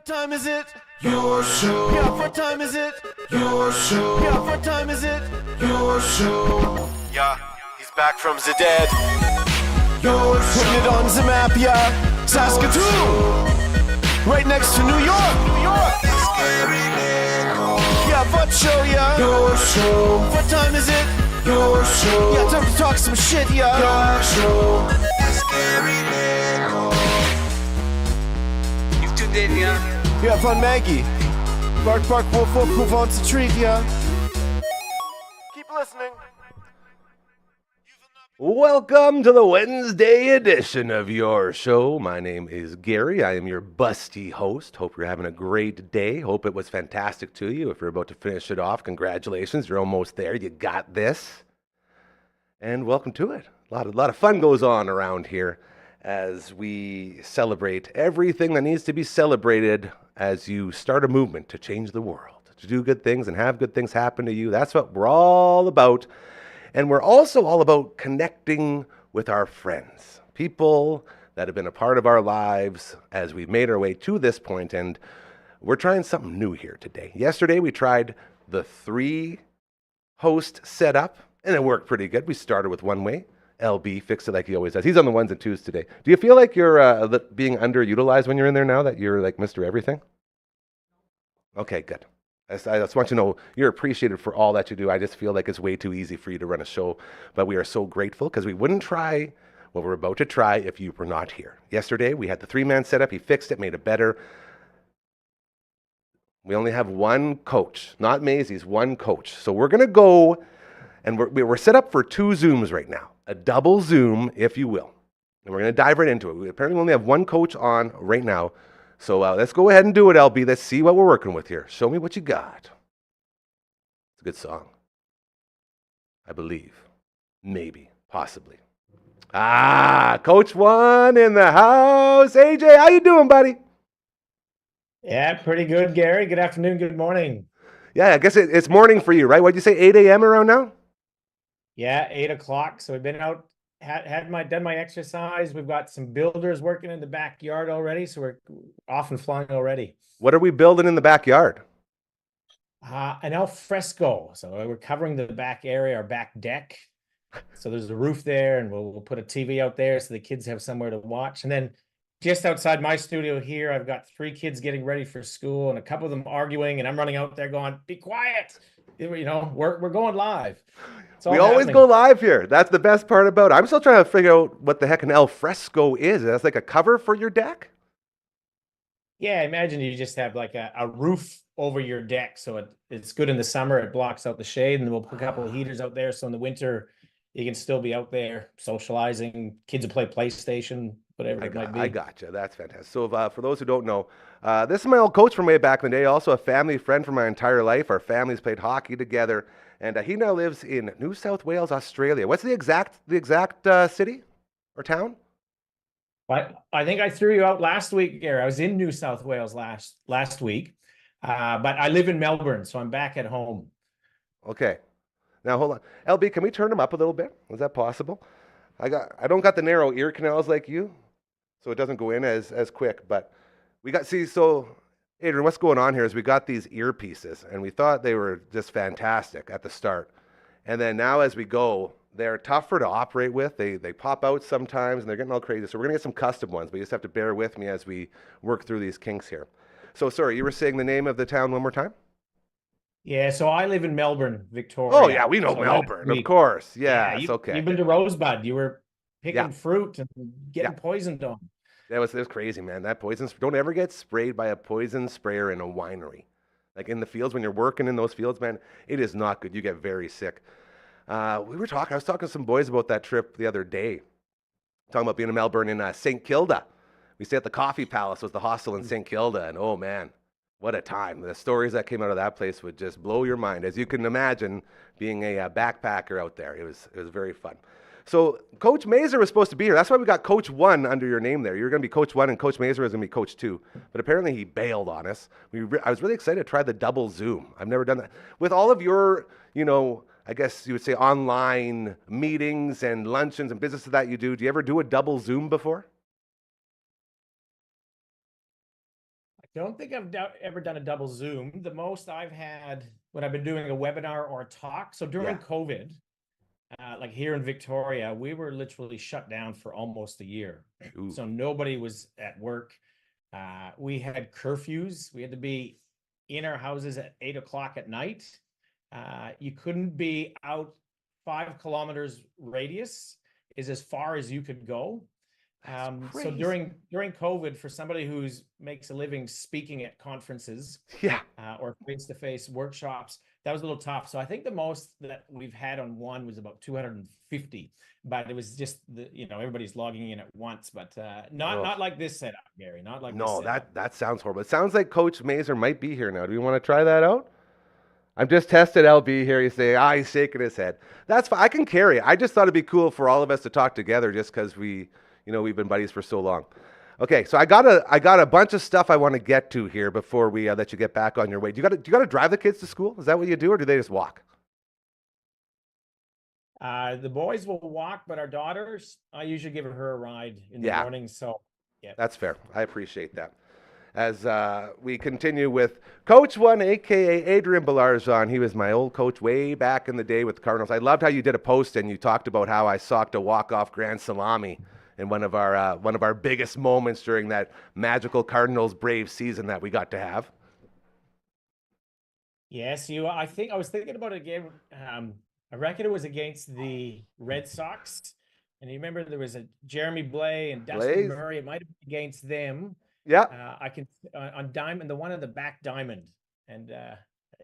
What time is it? Your show. Yeah, what time is it? Your show. Yeah, what time is it? Your show. Yeah, he's back from the dead. Your show. Putting it on the map, yeah. Saskatoon. Right next to New York. New York. Yeah, what show, yeah. Your show. What time is it? Your show. Yeah, time to talk some shit, yeah. Your show. You've tuned in, yeah? Yeah, fun Maggie. Bark, bark, wolf, wolf, who wants a treat, yeah? Keep listening. Welcome to the Wednesday edition of your show. My name is Gary. I am your busty host. Hope you're having a great day. Hope it was fantastic to you. If you're about to finish it off, congratulations. You're almost there. You got this. And welcome to it. A lot of fun goes on around here as we celebrate everything that needs to be celebrated as you start a movement to change the world, to do good things and have good things happen to you. That's what we're all about. And we're also all about connecting with our friends, people that have been a part of our lives as we've made our way to this point. And we're trying something new here today. Yesterday, we tried the 3-host setup, and it worked pretty good. We started with one way. LB fixed it like he always does. He's on the ones and twos today. Do you feel like you're being underutilized when you're in there now, that you're like Mr. Everything? Okay, good. I just want you to know you're appreciated for all that you do. I just feel like it's way too easy for you to run a show, but we are so grateful because we wouldn't try what we're about to try if you were not here. Yesterday, we had the 3-man setup. He fixed it, made it better. We only have one coach, not Maisie's, one coach. So we're going to go, and we're set up for 2 Zooms right now, a double Zoom, if you will. And we're going to dive right into it. We apparently only have one coach on right now. So let's go ahead and do it, LB. Let's see what we're working with here. Show me what you got. It's a good song. I believe. Maybe. Possibly. Coach One in the house. AJ, how you doing, buddy? Yeah, pretty good, Gary. Good afternoon, good morning. Yeah, I guess it's morning for you, right? What'd you say, 8 a.m. around now? Yeah, 8 o'clock. So we've been out, done my exercise. We've got some builders working in the backyard already. So we're off and flying already. What are we building in the backyard? An al fresco. So we're covering the back area, our back deck. So there's a roof there, and we'll put a TV out there so the kids have somewhere to watch. And then just outside my studio here, I've got 3 kids getting ready for school and a couple of them arguing, and I'm running out there going, "Be quiet." You know, we're going live. We always go live here. That's the best part about it. I'm still trying to figure out what the heck an al fresco is. That's like a cover for your deck? Yeah, imagine you just have like a roof over your deck. So it's good in the summer. It blocks out the shade, and we'll put a couple of heaters out there. So in the winter, you can still be out there socializing. Kids will play PlayStation, whatever it might be. I gotcha. That's fantastic. So for those who don't know, this is my old coach from way back in the day. Also a family friend for my entire life. Our families played hockey together. And he now lives in New South Wales, Australia. What's the exact city or town? I think I threw you out last week, Gary. I was in New South Wales last week, but I live in Melbourne, so I'm back at home. Okay. Now hold on, LB. Can we turn them up a little bit? Is that possible? I don't got the narrow ear canals like you, so it doesn't go in as quick. But we got so. Adrian, what's going on here is we got these earpieces, and we thought they were just fantastic at the start. And then now as we go, they're tougher to operate with. They pop out sometimes, and they're getting all crazy. So we're going to get some custom ones, but you just have to bear with me as we work through these kinks here. So, sorry, you were saying the name of the town one more time? Yeah, so I live in Melbourne, Victoria. Oh, yeah, we know Melbourne, of course. Yeah, it's okay. You've been to Rosebud. You were picking fruit and getting poisoned on. It was crazy, man. That poison, don't ever get sprayed by a poison sprayer in a winery. Like in the fields, when you're working in those fields, man, it is not good. You get very sick. I was talking to some boys about that trip the other day, talking about being in Melbourne in St. Kilda. We stayed at the Coffee Palace, was the hostel in St. Kilda, and oh man, what a time. The stories that came out of that place would just blow your mind. As you can imagine, being a backpacker out there, it was very fun. So Coach Mazer was supposed to be here. That's why we got Coach One under your name there. You're going to be Coach One, and Coach Mazer was going to be Coach Two. But apparently he bailed on us. I was really excited to try the double Zoom. I've never done that. With all of your, I guess you would say online meetings and luncheons and business that you do you ever do a double Zoom before? Don't think I've ever done a double Zoom. The most I've had when I've been doing a webinar or a talk. So during Yeah. COVID, like here in Victoria, we were literally shut down for almost a year. Ooh. So nobody was at work. We had curfews. We had to be in our houses at 8 o'clock at night. You couldn't be out 5 kilometers radius is as far as you could go. So Crazy. during COVID, for somebody who's makes a living speaking at conferences Yeah. or face-to-face workshops, that was a little tough. So I think the most that we've had on one was about 250, but it was just everybody's logging in at once, but Oh, not like this setup, Gary, not like this no, setup. that sounds horrible. It sounds like Coach Mazer might be here now. Do you want to try that out? I'm just tested LB here. He's saying, he's shaking his head. That's fine. I can carry it. I just thought it'd be cool for all of us to talk together just because we've been buddies for so long. Okay, so I got a bunch of stuff I want to get to here before we let you get back on your way. Do you got to drive the kids to school? Is that what you do, or do they just walk? The boys will walk, but our daughters, I usually give her a ride in the Yeah. morning. So yeah. That's fair. I appreciate that. As we continue with Coach One, aka Adrian Belarzon. He was my old coach way back in the day with the Cardinals. I loved how you did a post and you talked about how I socked a walk-off grand salami in one of our biggest moments during that magical Cardinals Braves season that we got to have. Yes, I think I was thinking about it again. I reckon it was against the Red Sox, and you remember there was a Jeremy Blay and Dustin Blaze? Murray. It might have been against them. Yeah. I can on diamond, the one on the back diamond, and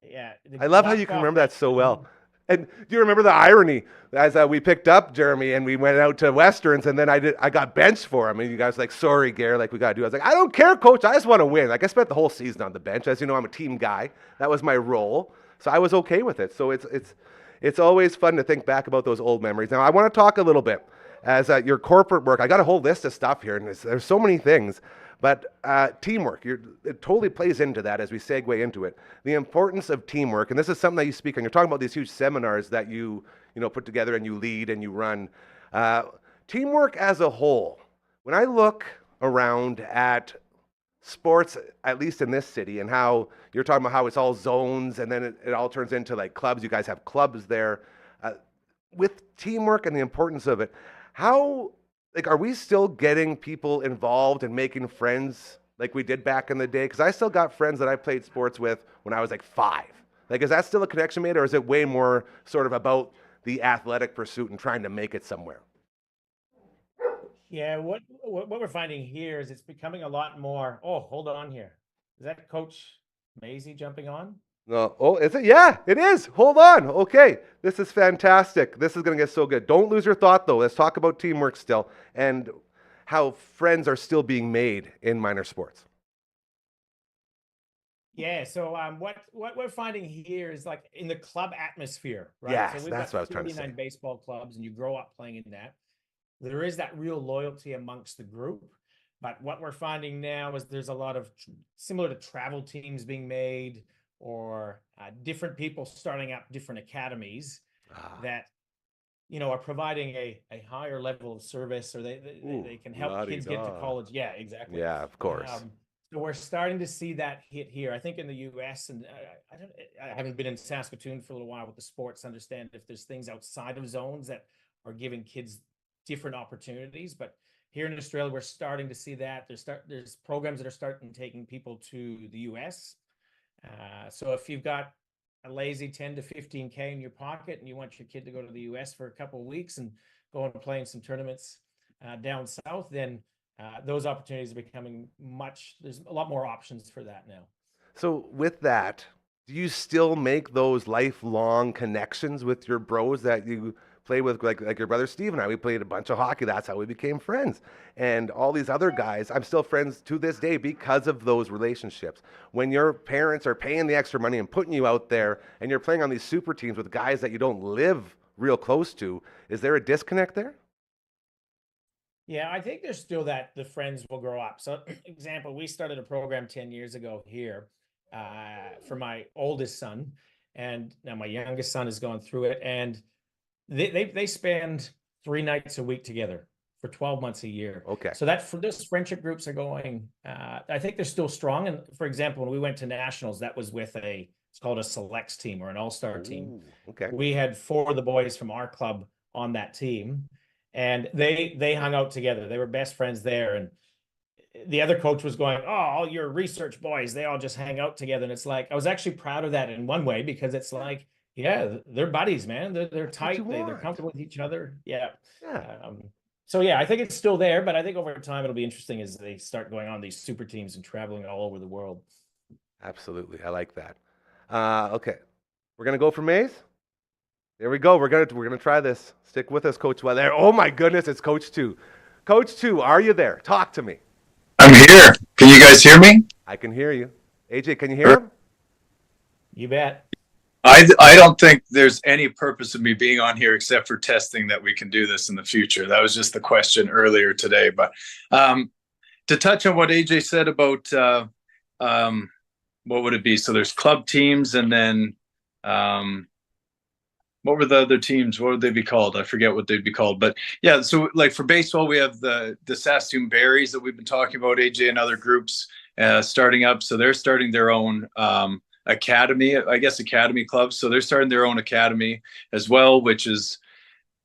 yeah. I love how you can remember that so well. And do you remember the irony as we picked up Jeremy and we went out to Westerns and then I got benched for him and you guys were like, sorry, Gary, like we got to do. I was like, I don't care, coach. I just want to win. Like I spent the whole season on the bench. As you know, I'm a team guy. That was my role. So I was okay with it. So it's always fun to think back about those old memories. Now I want to talk a little bit as your corporate work. I got a whole list of stuff here and there's so many things. But teamwork, it totally plays into that as we segue into it. The importance of teamwork, and this is something that you speak on. You're talking about these huge seminars that you put together and you lead and you run. Teamwork as a whole. When I look around at sports, at least in this city, and how you're talking about how it's all zones and then it all turns into like clubs. You guys have clubs there. With teamwork and the importance of it, how... Like, are we still getting people involved and making friends like we did back in the day? Because I still got friends that I played sports with when I was like 5. Like, is that still a connection made, or is it way more sort of about the athletic pursuit and trying to make it somewhere? Yeah, what we're finding here is it's becoming a lot more. Oh, hold on here. Is that Coach Maisie jumping on? No. Oh, is it? Yeah, it is. Hold on. Okay. This is fantastic. This is going to get so good. Don't lose your thought, though. Let's talk about teamwork still and how friends are still being made in minor sports. Yeah. So what we're finding here is like in the club atmosphere, right? Yes, So we've that's got what I was trying to say. 39 baseball clubs, and you grow up playing in that. There is that real loyalty amongst the group. But what we're finding now is there's a lot of similar to travel teams being made, or different people starting up different academies that are providing a higher level of service, or they can help kids get to college. Yeah, exactly. Yeah, of course. So we're starting to see that hit here. I think in the U.S. and I haven't been in Saskatoon for a little while with the sports to understand if there's things outside of zones that are giving kids different opportunities, but here in Australia, we're starting to see that there's programs that are starting taking people to the US. So if you've got a lazy 10 to 15K in your pocket and you want your kid to go to the US for a couple of weeks and go and play in some tournaments down south, then those opportunities are becoming there's a lot more options for that now. So with that, do you still make those lifelong connections with your bros that you play with, like your brother Steve and I? We played a bunch of hockey. That's how we became friends. And all these other guys, I'm still friends to this day because of those relationships. When your parents are paying the extra money and putting you out there and you're playing on these super teams with guys that you don't live real close to, is there a disconnect there? Yeah, I think there's still that the friends will grow up. So example, we started a program 10 years ago here for my oldest son, and now my youngest son has gone through it, and they spend 3 nights a week together for 12 months a year. Okay. So that for those friendship groups are going, I think they're still strong. And for example, when we went to nationals, that was with it's called a selects team or an all-star team. Ooh, okay. We had 4 of the boys from our club on that team, and they hung out together. They were best friends there. And the other coach was going, "Oh, all your research boys, they all just hang out together." And it's like, I was actually proud of that in one way, because it's like, yeah, they're buddies, man. They're That's what you tight. They're want. comfortable with each other. Yeah. Yeah. So yeah, I think it's still there, but I think over time it'll be interesting as they start going on these super teams and traveling all over the world. Absolutely. I like that. Okay. We're gonna go for Maze. There we go. We're gonna try this. Stick with us, Coach. Well, there. Oh my goodness, it's Coach 2. Coach 2, are you there? Talk to me. I'm here. Can you guys hear me? I can hear you. AJ, can you hear him? You bet. I don't think there's any purpose of me being on here except for testing that we can do this in the future. That was just the question earlier today. But to touch on what AJ said about what would it be? So there's club teams, and then what were the other teams? What would they be called? I forget what they'd be called. But yeah, so like for baseball, we have the Saskatoon Berries that we've been talking about, AJ and other groups starting up. So they're starting their own academy, I guess, academy clubs. So they're starting their own academy as well, which is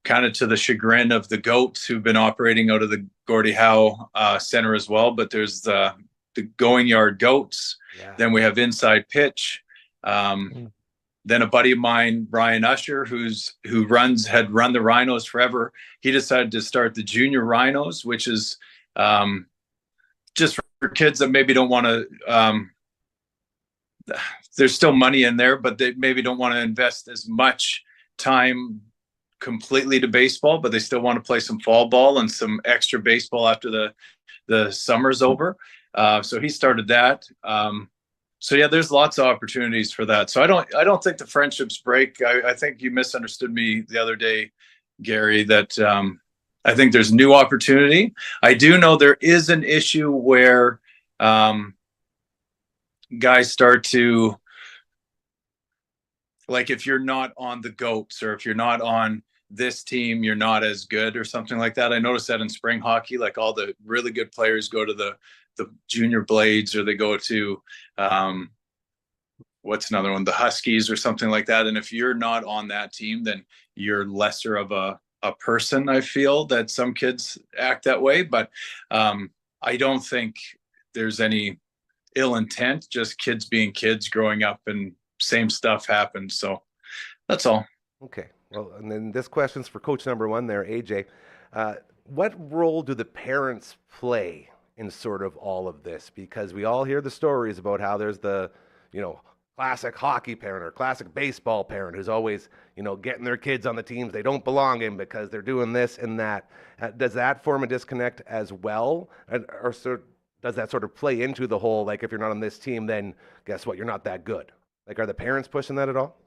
kind of to the chagrin of the Goats, who've been operating out of the Gordie Howe Center as well. But there's the Going Yard Goats. Yeah. Then we have Inside Pitch. Then a buddy of mine, Brian Usher, who had run the Rhinos forever, he decided to start the Junior Rhinos, which is just for kids that maybe don't want to. There's still money in there, but they maybe don't want to invest as much time completely to baseball, but they still want to play some fall ball and some extra baseball after the summer's over. So he started that. So yeah, there's lots of opportunities for that. So I don't think the friendships break. I think you misunderstood me the other day, Gary, that I think there's new opportunity. I do know there is an issue where guys start to, like, if you're not on the Goats or if you're not on this team, you're not as good or something like that. I noticed that in spring hockey, like all the really good players go to the Junior Blades, or they go to what's another one, the Huskies or something like that. And if you're not on that team, then you're lesser of a person. I feel that some kids act that way, but I don't think there's any ill intent, just kids being kids growing up, and same stuff happens. So that's all. Okay. Well, and then this question's for Coach number 1 there, AJ. What role do the parents play in sort of all of this? Because we all hear the stories about how there's the, classic hockey parent or classic baseball parent who's always, getting their kids on the teams they don't belong in because they're doing this and that. Does that form a disconnect as well? Or does that sort of play into the whole, like, if you're not on this team, then guess what? You're not that good. Like, are the parents pushing that at all?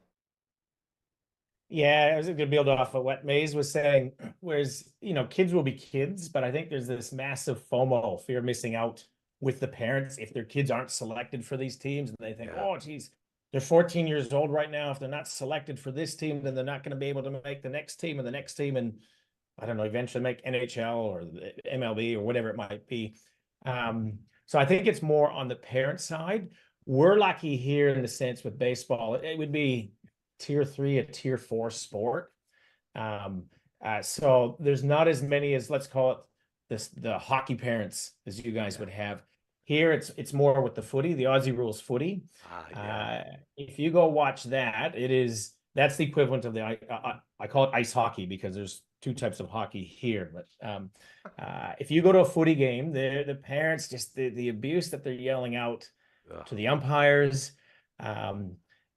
Yeah, I was going to build off of what Maze was saying, whereas, kids will be kids, but I think there's this massive FOMO, fear of missing out, with the parents if their kids aren't selected for these teams, and they think, oh, geez, they're 14 years old right now. If they're not selected for this team, then they're not going to be able to make the next team and the next team, and I don't know, eventually make NHL or the MLB or whatever it might be. So I think it's more on the parent side. We're lucky here in the sense with baseball, it would be tier 3, a tier 4 sport. So there's not as many as, let's call it, the hockey parents as you guys would have. Here it's more with the footy, the Aussie rules footy. If you go watch that, that's the equivalent of I call it ice hockey, because there's 2 types of hockey here. But if you go to a footy game, the parents, just the abuse that they're yelling out to the umpires,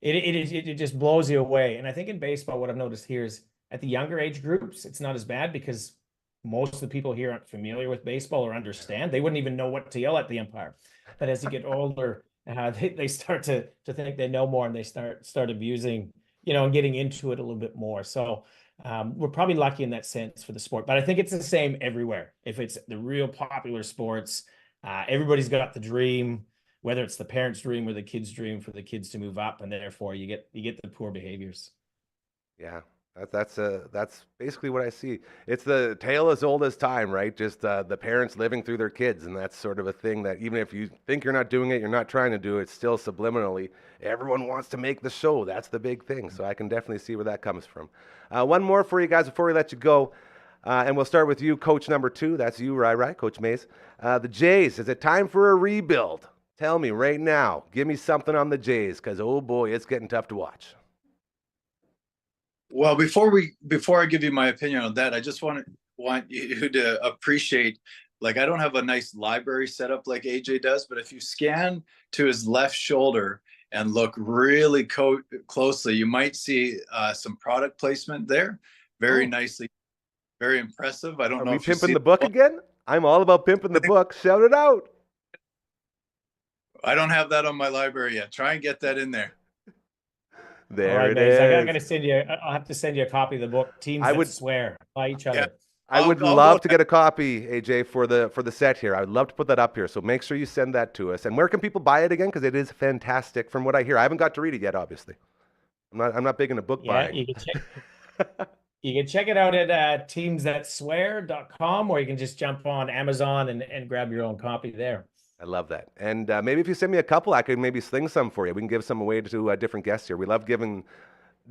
it just blows you away. And I think in baseball, what I've noticed here is at the younger age groups, it's not as bad, because most of the people here aren't familiar with baseball or understand. They wouldn't even know what to yell at the umpire. But as you get older, they start to think they know more, and they start abusing, and getting into it a little bit more. So we're probably lucky in that sense for the sport. But I think it's the same everywhere. If it's the real popular sports, everybody's got the dream, whether it's the parents' dream or the kids' dream, for the kids to move up, and therefore you get the poor behaviors. Yeah. That's basically what I see. It's the tale as old as time, right? Just the parents living through their kids, and that's sort of a thing that even if you think you're not doing it, you're not trying to do it, still subliminally, everyone wants to make the show. That's the big thing. So I can definitely see where that comes from. One more for you guys before we let you go, and we'll start with you, Coach number 2. That's you, right, Coach Mays. The Jays. Is it time for a rebuild? Tell me right now. Give me something on the Jays, because oh boy, it's getting tough to watch. Well, before I give you my opinion on that, I just want you to appreciate, like, I don't have a nice library set up like AJ does, but if you scan to his left shoulder and look really closely, you might see some product placement there. Very nicely, very impressive. I don't Are know we if you pimping see the book again? I'm all about pimping the book. Shout it out. I don't have that on my library yet. Try and get that in there. There All right, it Maze. is. I gotta send you. I'll have to send you a copy of the book. Teams I that would- swear by each other. Yeah. I would I'll love go to get a copy, AJ, for the set here. I would love to put that up here. So make sure you send that to us. And where can people buy it again? Because it is fantastic from what I hear. I haven't got to read it yet, obviously. I'm not big into book buying. You can check. You can check it out at teamsthatswear.com, or you can just jump on Amazon and grab your own copy there. I love that. And maybe if you send me a couple, I could maybe sling some for you. We can give some away to different guests here. We love giving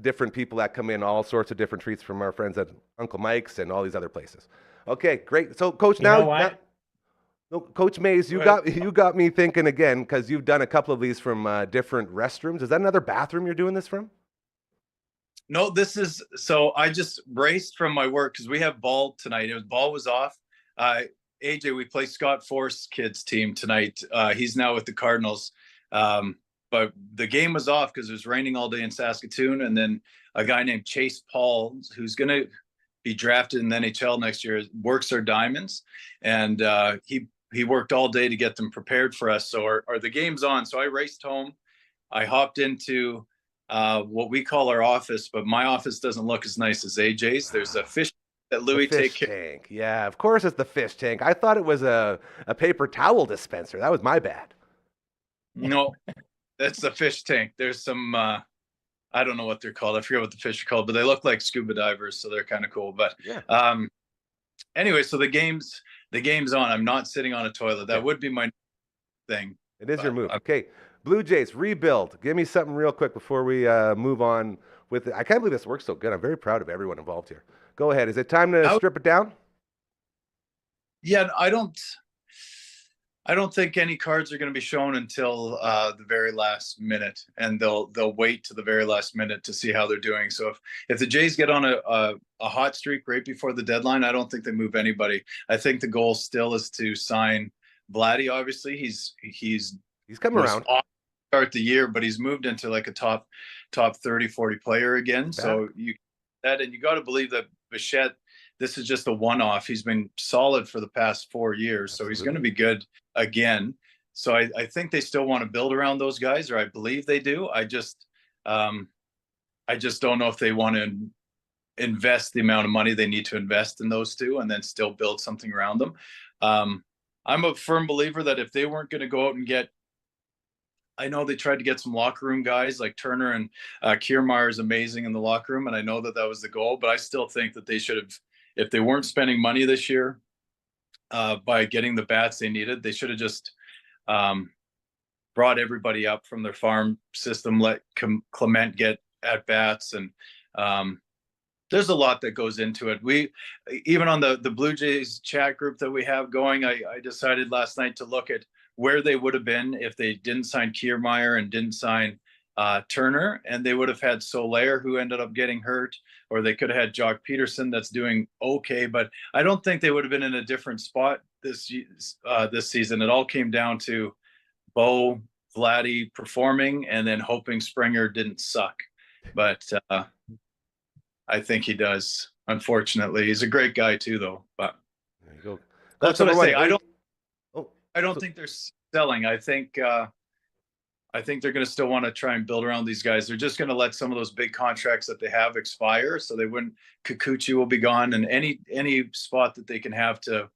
different people that come in all sorts of different treats from our friends at Uncle Mike's and all these other places. Okay, great. So, Coach, You know what? no, Coach Mays, you got me thinking again, because you've done a couple of these from different restrooms. Is that another bathroom you're doing this from? No, so I just raced from my work because we have ball tonight. Ball was off. AJ, we play Scott Forst's kids team tonight. He's now with the Cardinals. But the game was off because it was raining all day in Saskatoon. And then a guy named Chase Paul, who's going to be drafted in the NHL next year, works our diamonds. And he worked all day to get them prepared for us. So the game's on. So I raced home. I hopped into what we call our office, but my office doesn't look as nice as AJ's. There's a fish that Louis takes care. Tank. Yeah, of course it's the fish tank. I thought it was a paper towel dispenser. That was my bad. No, that's the fish tank. There's some I don't know what they're called. I forget what the fish are called, but they look like scuba divers, so they're kind of cool. But yeah. Anyway, so the game's on. I'm not sitting on a toilet. That would be my thing. It is your move. Okay. Blue Jays, rebuild. Give me something real quick before we move on with it. I can't believe this works so good. I'm very proud of everyone involved here. Go ahead. Is it time to strip it down? Yeah, I don't think any cards are going to be shown until the very last minute, and they'll wait to the very last minute to see how they're doing. So if the Jays get on a hot streak right before the deadline, I don't think they move anybody. I think the goal still is to sign Vladdy. Obviously, he's coming around. Start the year, but he's moved into like a top 30, 40 player again. So you got to believe that Bichette, this is just a one-off. He's been solid for the past 4 years, so he's going to be good again. So I think they still want to build around those guys, or I believe they do. I just don't know if they want to invest the amount of money they need to invest in those two and then still build something around them. I'm a firm believer that if they weren't going to go out and get, I know they tried to get some locker room guys like Turner, and Kiermaier is amazing in the locker room, and I know that was the goal, but I still think that they should have, if they weren't spending money this year by getting the bats they needed, they should have just brought everybody up from their farm system, let Clement get at bats, and there's a lot that goes into it. We, even on the Blue Jays chat group that we have going, I decided last night to look at where they would have been if they didn't sign Kiermaier and didn't sign Turner, and they would have had Soler, who ended up getting hurt, or they could have had Jock Peterson, that's doing okay, but I don't think they would have been in a different spot this season. It all came down to Bo, Vladdy performing, and then hoping Springer didn't suck. But I think he does. Unfortunately, he's a great guy too, though. But there you go. That's what I say. I don't So- think they're selling. I think they're going to still want to try and build around these guys. They're just going to let some of those big contracts that they have expire, so they wouldn't. Kikuchi will be gone, and any spot that they can have to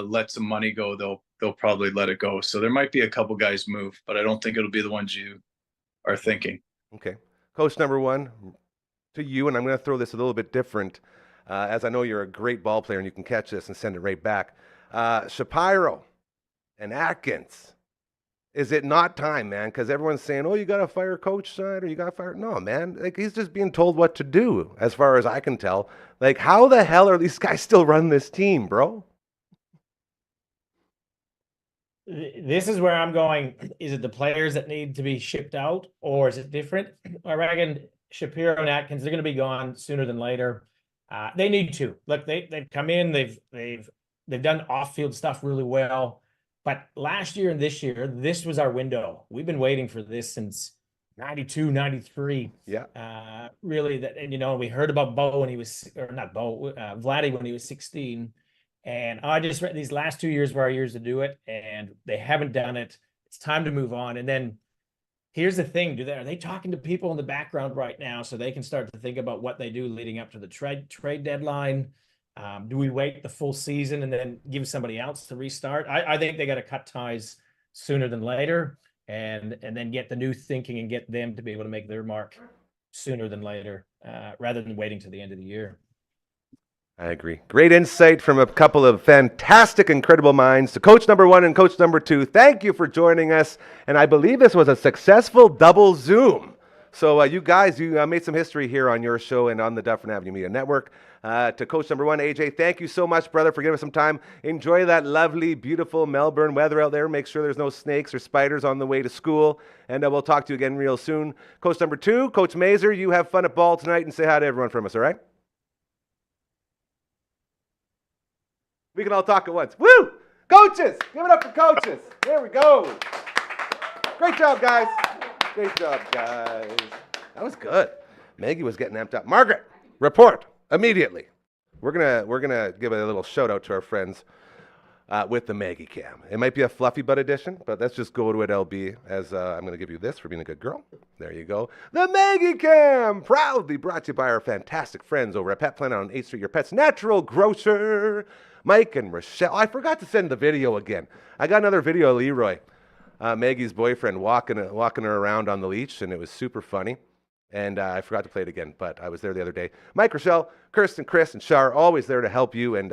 let some money go, they'll probably let it go. So there might be a couple guys move, but I don't think it'll be the ones you are thinking. Okay. Coach number 1, to you, and I'm going to throw this a little bit different, as I know you're a great ball player and you can catch this and send it right back. Shapiro and Atkins, is it not time, man? Because everyone's saying, oh, you got to fire Coach Side, or you got to fire. No, man. Like, he's just being told what to do, as far as I can tell. Like, how the hell are these guys still running this team, bro? This is where I'm going. Is it the players that need to be shipped out, or is it different? I reckon Shapiro and Atkins, they're going to be gone sooner than later. They need to. Look, they've come in, they've done off-field stuff really well. But last year and this year, this was our window. We've been waiting for this since 92, 93. Yeah. Really, that, and we heard about Bo when he was, or not Bo, Vladdy when he was 16. And I just read these last 2 years were our years to do it, and they haven't done it. It's time to move on. And then here's the thing: are they talking to people in the background right now so they can start to think about what they do leading up to the trade deadline? Do we wait the full season and then give somebody else to restart? I think they got to cut ties sooner than later, and then get the new thinking and get them to be able to make their mark sooner than later, rather than waiting to the end of the year. I agree. Great insight from a couple of fantastic, incredible minds. To Coach number 1 and Coach number 2, thank you for joining us. And I believe this was a successful double Zoom. So you guys, you made some history here on your show and on the Dufferin Ave Media Network. To Coach number 1, AJ, thank you so much, brother, for giving us some time. Enjoy that lovely, beautiful Melbourne weather out there. Make sure there's no snakes or spiders on the way to school. And we'll talk to you again real soon. Coach number 2, Coach Mazer, you have fun at ball tonight and say hi to everyone from us, all right? We can all talk at once. Woo! Coaches! Give it up for coaches. There we go. Great job, guys. Great job, guys. That was good. Maggie was getting amped up. Margaret, report immediately. We're gonna give a little shout out to our friends with the Maggie Cam. It might be a fluffy butt edition, but let's just go to it, LB, as I'm going to give you this for being a good girl. There you go. The Maggie Cam, proudly brought to you by our fantastic friends over at Pet Planet on 8th Street, your pet's natural grocer. Mike and Rochelle. I forgot to send the video again. I got another video of Leroy, Maggie's boyfriend, walking her around on the leash, and it was super funny. And I forgot to play it again, but I was there the other day. Mike, Rochelle, Kirsten, Chris, and Shar, always there to help you, and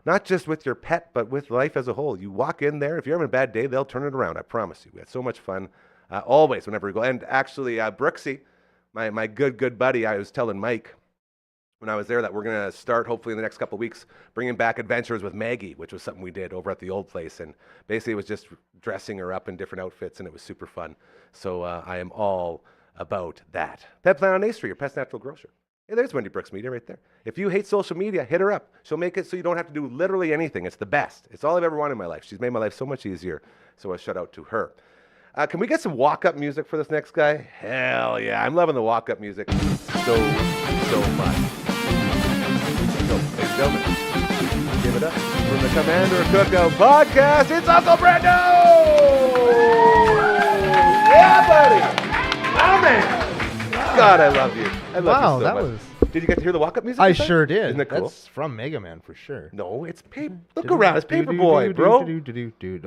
not just with your pet, but with life as a whole. You walk in there, if you're having a bad day, they'll turn it around, I promise you. We had so much fun, always, whenever we go. And actually, Brooksy, my good buddy, I was telling Mike when I was there that we're going to start, hopefully in the next couple of weeks, bringing back Adventures with Maggie, which was something we did over at the old place. And basically it was just dressing her up in different outfits, and it was super fun. So I am all about that. Pet Planet on 8th Street, your pet's natural grocer. Hey, there's Wendy Brooks Media right there. If you hate social media, hit her up. She'll make it so you don't have to do literally anything. It's the best. It's all I've ever wanted in my life. She's made my life so much easier. So a shout out to her. Can we get some walk-up music for this next guy? Hell yeah. I'm loving the walk-up music so much. So, ladies and gentlemen, give it up from the Commander Cookout Podcast. It's Uncle Brando! Yeah, buddy! Oh, man! God, I love you. I love you so much. Did you get to hear the walk-up music? I sure did. Isn't that cool? That's from Mega Man for sure. No, it's paper. Look around. It's Paperboy, bro.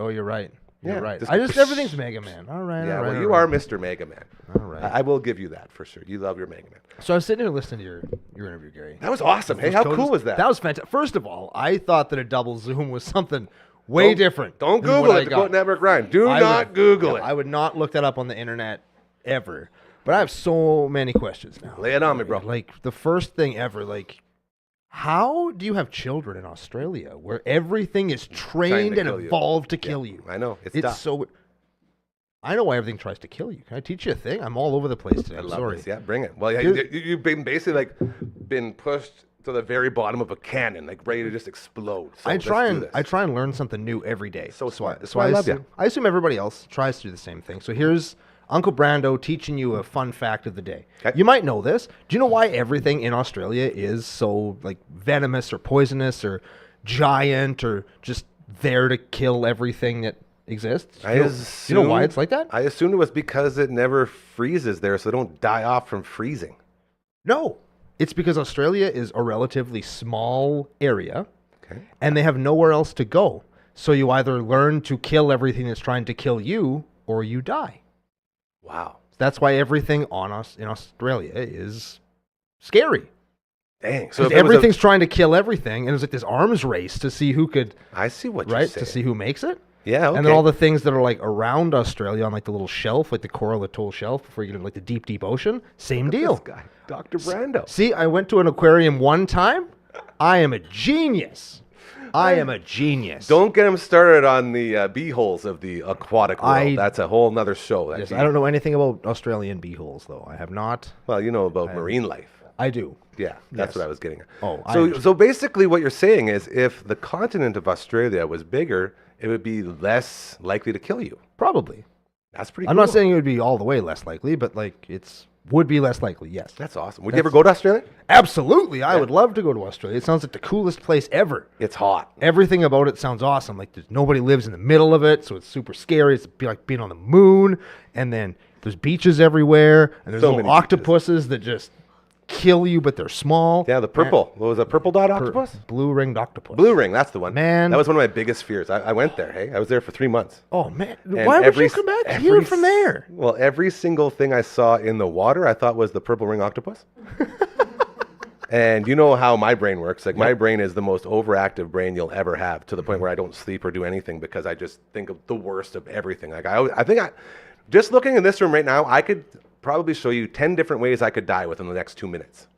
Oh, you're right. You're right. Just everything's Mega Man. All right. Yeah, all right, well, all you right. are Mr. Mega Man. All right. I will give you that for sure. You love your Mega Man. So I was sitting here listening to your interview, Gary. That was awesome. Hey, how cool was that? That was fantastic. First of all, I thought that a double zoom was something way different. Don't than Google what it I to got. quote Network Rhyme. Do not Google it. I would not look that up on the internet ever. But I have so many questions now. Lay it on me, bro. Like, the first thing ever, like, how do you have children in Australia where everything is trained and evolved to kill you? I know. It's tough. so... I know why everything tries to kill you. Can I teach you a thing? I'm all over the place today. I I'm love sorry. this. Yeah, bring it. Well, yeah, you've been basically been pushed to the very bottom of a cannon, like ready to just explode. So I try and learn something new every day. So smart. That's So why I love you. I assume everybody else tries to do the same thing. So here's Uncle Brando teaching you a fun fact of the day. Okay. You might know this. Do you know why everything in Australia is so like venomous or poisonous or giant or just there to kill everything that exists? Do you know why it's like that? I assumed it was because it never freezes there, so they don't die off from freezing. No. It's because Australia is a relatively small area, Okay. and they have nowhere else to go. So you either learn to kill everything that's trying to kill you, or you die. Wow. That's why everything on us in Australia is scary. Dang. So everything's trying to kill everything, and it was like this arms race to see who could. I see what you're right saying. to see who makes it. Yeah, okay. And then all the things that are like around Australia on like the little shelf, like the coral atoll shelf, before you get into like the deep ocean. Same deal. This guy, Dr. Brando. See, I went to an aquarium one time. I am a genius. I am a genius. Don't get him started on the bee holes of the aquatic world. That's a whole nother show. Yes, I don't know anything about Australian bee holes, though. I have not. Well, you know about marine life. I do. Yeah, that's Yes. what I was getting at. Oh, I so understand. basically what you're saying is if the continent of Australia was bigger, it would be less likely to kill you. Probably. That's pretty I'm cool. not saying it would be all the way less likely, but like would be less likely, yes. That's awesome. Would you ever go to Australia? Absolutely. I would love to go to Australia. It sounds like the coolest place ever. It's hot. Everything about it sounds awesome. Like nobody lives in the middle of it, so it's super scary. It's like being on the moon, and then there's beaches everywhere, and there's So little many octopuses that just kill you, but they're small. Yeah, the purple. What was a purple dot octopus? Blue ringed octopus. Blue ring, that's the one. Man. That was one of my biggest fears. I went there, hey? I was there for 3 months. Oh man, And why would you come back here from there? Well, every single thing I saw in the water, I thought was the purple ring octopus. And you know how my brain works. Like, my brain is the most overactive brain you'll ever have, to the point where I don't sleep or do anything because I just think of the worst of everything. Like, I think just looking in this room right now, I could probably show you 10 different ways I could die within the next 2 minutes.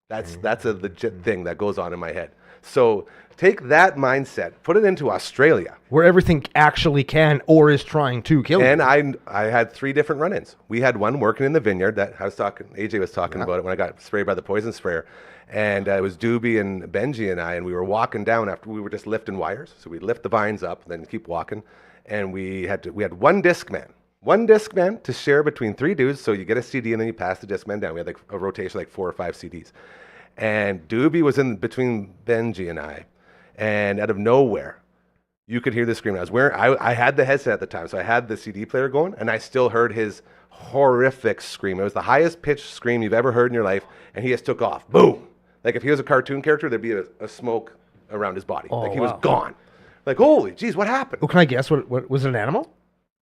That's a legit thing that goes on in my head. So take that mindset, put it into Australia. Where everything actually can or is trying to kill And you. I had 3 different run-ins. We had one working in the vineyard that AJ was talking about it when I got sprayed by the poison sprayer. And it was Doobie and Benji and I, and we were walking down after we were just lifting wires. So we'd lift the vines up, then keep walking. And we had one disc man. One disc man to share between 3 dudes. So you get a CD and then you pass the disc man down. We had like a rotation, like 4 or 5 CDs. And Doobie was in between Benji and I. And out of nowhere, you could hear the scream. I had the headset at the time, so I had the CD player going, and I still heard his horrific scream. It was the highest pitched scream you've ever heard in your life, and he just took off. Boom! Like if he was a cartoon character, there'd be a smoke around his body. Oh, like he wow. was gone. Like, holy jeez, what happened? Oh, can I guess what was it, an animal?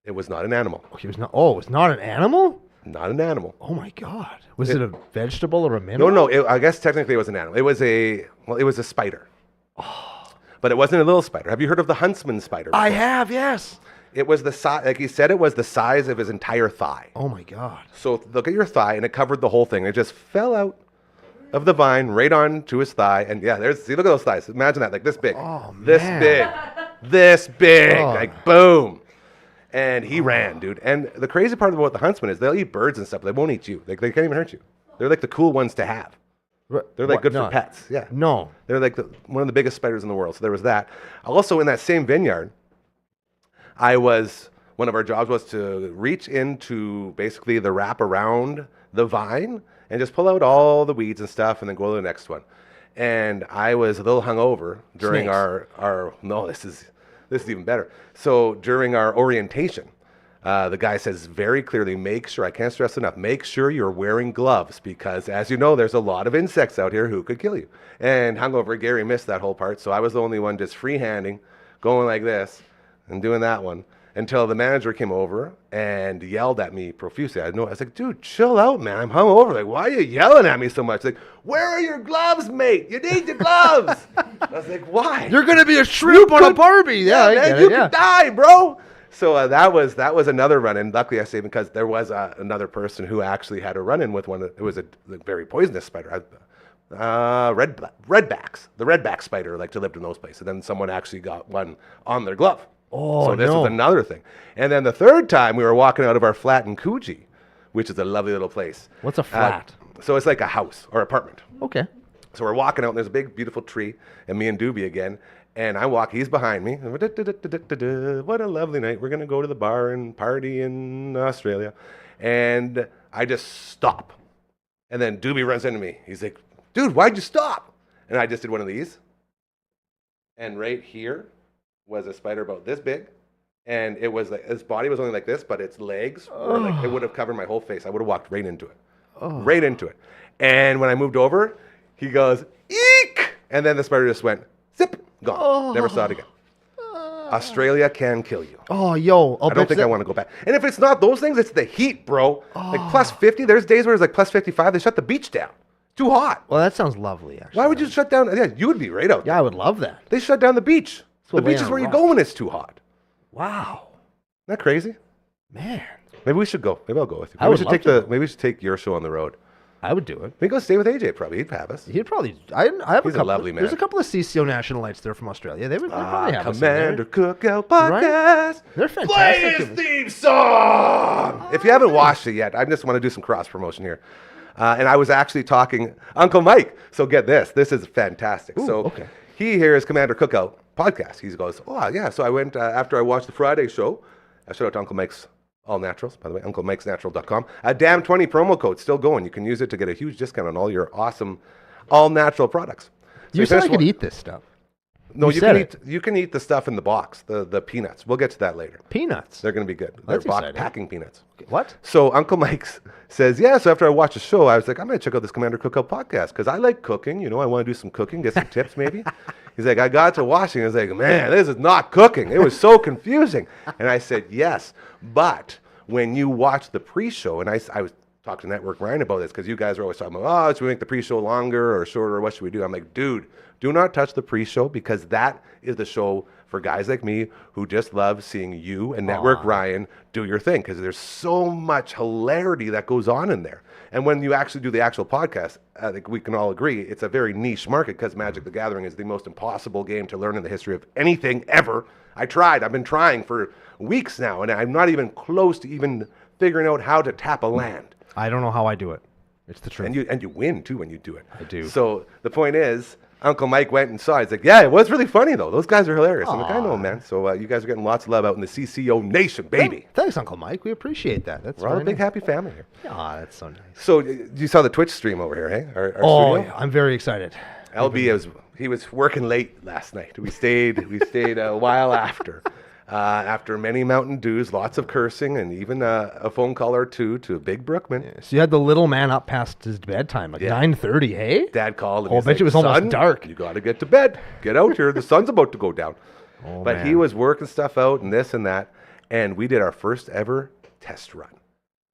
It was not an animal. Oh, it was not an animal? Not an animal. Oh my god. Was it a vegetable or a mineral? No. I guess technically it was an animal. It was a spider. But it wasn't a little spider. Have you heard of the huntsman spider? I have, yes. It was the size, like he said, it was the size of his entire thigh. Oh my god. So look at your thigh, and it covered the whole thing. It just fell out of the vine right onto his thigh. And yeah, look at those thighs. Imagine that, like this big. Oh, this man. big. This big. Oh. Like boom. And he ran, dude. And the crazy part about the huntsman is they'll eat birds and stuff, but they won't eat you. Like, they can't even hurt you. They're like the cool ones to have. They're like good for pets. Yeah. No. They're like one of the biggest spiders in the world. So there was that. Also, in that same vineyard, one of our jobs was to reach into basically the wrap around the vine and just pull out all the weeds and stuff and then go to the next one. And I was a little hungover during Snakes. This is even better. So during our orientation, the guy says very clearly, I can't stress enough, make sure you're wearing gloves because, as you know, there's a lot of insects out here who could kill you. And hungover, Gary missed that whole part, so I was the only one just freehanding, going like this and doing that one until the manager came over and yelled at me profusely. I was like, dude, chill out, man. I'm hungover. Like, why are you yelling at me so much? Like, where are your gloves, mate? You need your gloves. I was like, why? You're gonna be a shrimp on a Barbie. Yeah, I man, get you it, yeah. could die, bro. So that was another run-in. Luckily, I say because there was another person who actually had a run-in with one. It was a very poisonous spider. Redbacks. The redback spider like to live in those places. And then someone actually got one on their glove. Oh, so this no. was another thing. And then the third time we were walking out of our flat in Coogee, which is a lovely little place. What's a flat? So it's like a house or apartment. Okay. So we're walking out, and there's a big, beautiful tree, and me and Doobie again. And I walk, he's behind me. What a lovely night. We're going to go to the bar and party in Australia. And I just stop. And then Doobie runs into me. He's like, dude, why'd you stop? And I just did one of these. And right here was a spider about this big. And it was like, his body was only like this, but its legs were like, it would have covered my whole face. I would have walked right into it. Right into it. And when I moved over, he goes, eek! And then the spider just went, zip, gone. Never saw it again. Australia can kill you. Oh, yo. I don't think I want to go back. And if it's not those things, it's the heat, bro. Like plus 50. There's days where it's like plus 55. They shut the beach down. Too hot. Well, that sounds lovely, actually. Why would you shut down? Yeah, you would be right out there. Yeah, I would love that. They shut down the beach. So The beach lay is on where you rock. go when it's too hot. Wow. Isn't that crazy? Man, Maybe we should go. Maybe I'll go with you. I Maybe would we should love take to the. go. Maybe we should take your show on the road. I would do it. We go stay with AJ. Probably he'd have us. He'd probably. I have He's a couple. lovely man. There's a couple of CCO national lights there from Australia. They would probably have us in Commander there. Cookout Podcast. They're Play fantastic. his theme song. If you haven't watched it yet, I just want to do some cross promotion here. And I was actually talking Uncle Mike. So get this. This is fantastic. Ooh, so okay. he hears Commander Cookout Podcast. He goes, oh, yeah. So I went after I watched the Friday show. I shout out to Uncle Mike's All Naturals, by the way, UncleMike'sNatural.com. A damn 20 promo code still going. You can use it to get a huge discount on all your awesome all natural products. So You he said I finished could wa- eat this stuff. No, you you said can it. eat. You can eat the stuff in the box, the peanuts. We'll get to that later. Peanuts. They're going to be good. They're That's exciting. packing peanuts. What? So Uncle Mike says, yeah, so after I watched the show, I was like, I'm going to check out this Commander Cookout podcast because I like cooking. You know, I want to do some cooking, get some tips maybe. He's like, I got to watching. I was like, man, this is not cooking. It was so confusing. And I said, yes, but when you watch the pre-show, and I was talking to Network Ryan about this because you guys are always talking about, oh, should we make the pre-show longer or shorter? What should we do? I'm like, dude, do not touch the pre-show because that is the show for guys like me who just love seeing you and Network Ryan do your thing because there's so much hilarity that goes on in there. And when you actually do the actual podcast, I think we can all agree it's a very niche market because Magic the Gathering is the most impossible game to learn in the history of anything ever. I tried. I've been trying for weeks now, and I'm not even close to even figuring out how to tap a land. I don't know how I do it. It's the truth. And you win too when you do it. I do. So the point is, Uncle Mike went and saw it. He's like, yeah, it was really funny though. Those guys are hilarious. I'm like, I know, man. So you guys are getting lots of love out in the CCO Nation, baby. Thanks, Uncle Mike. We appreciate that. That's We're all a very big nice. happy family here. Aw, that's so nice. So you saw the Twitch stream over here, hey? Our Oh, studio? yeah, I'm very excited. LB he was working late last night. We stayed a while after many Mountain Dews, lots of cursing, and even a phone call or two to Big Brookman. So you had the little man up past his bedtime, like 9:30, hey? Dad called and Oh, I he's bet like, you it was almost "Son, dark." You got to get to bed. Get out here. The sun's about to go down. Oh, But he man. was working stuff out and this and that, and we did our first ever test run.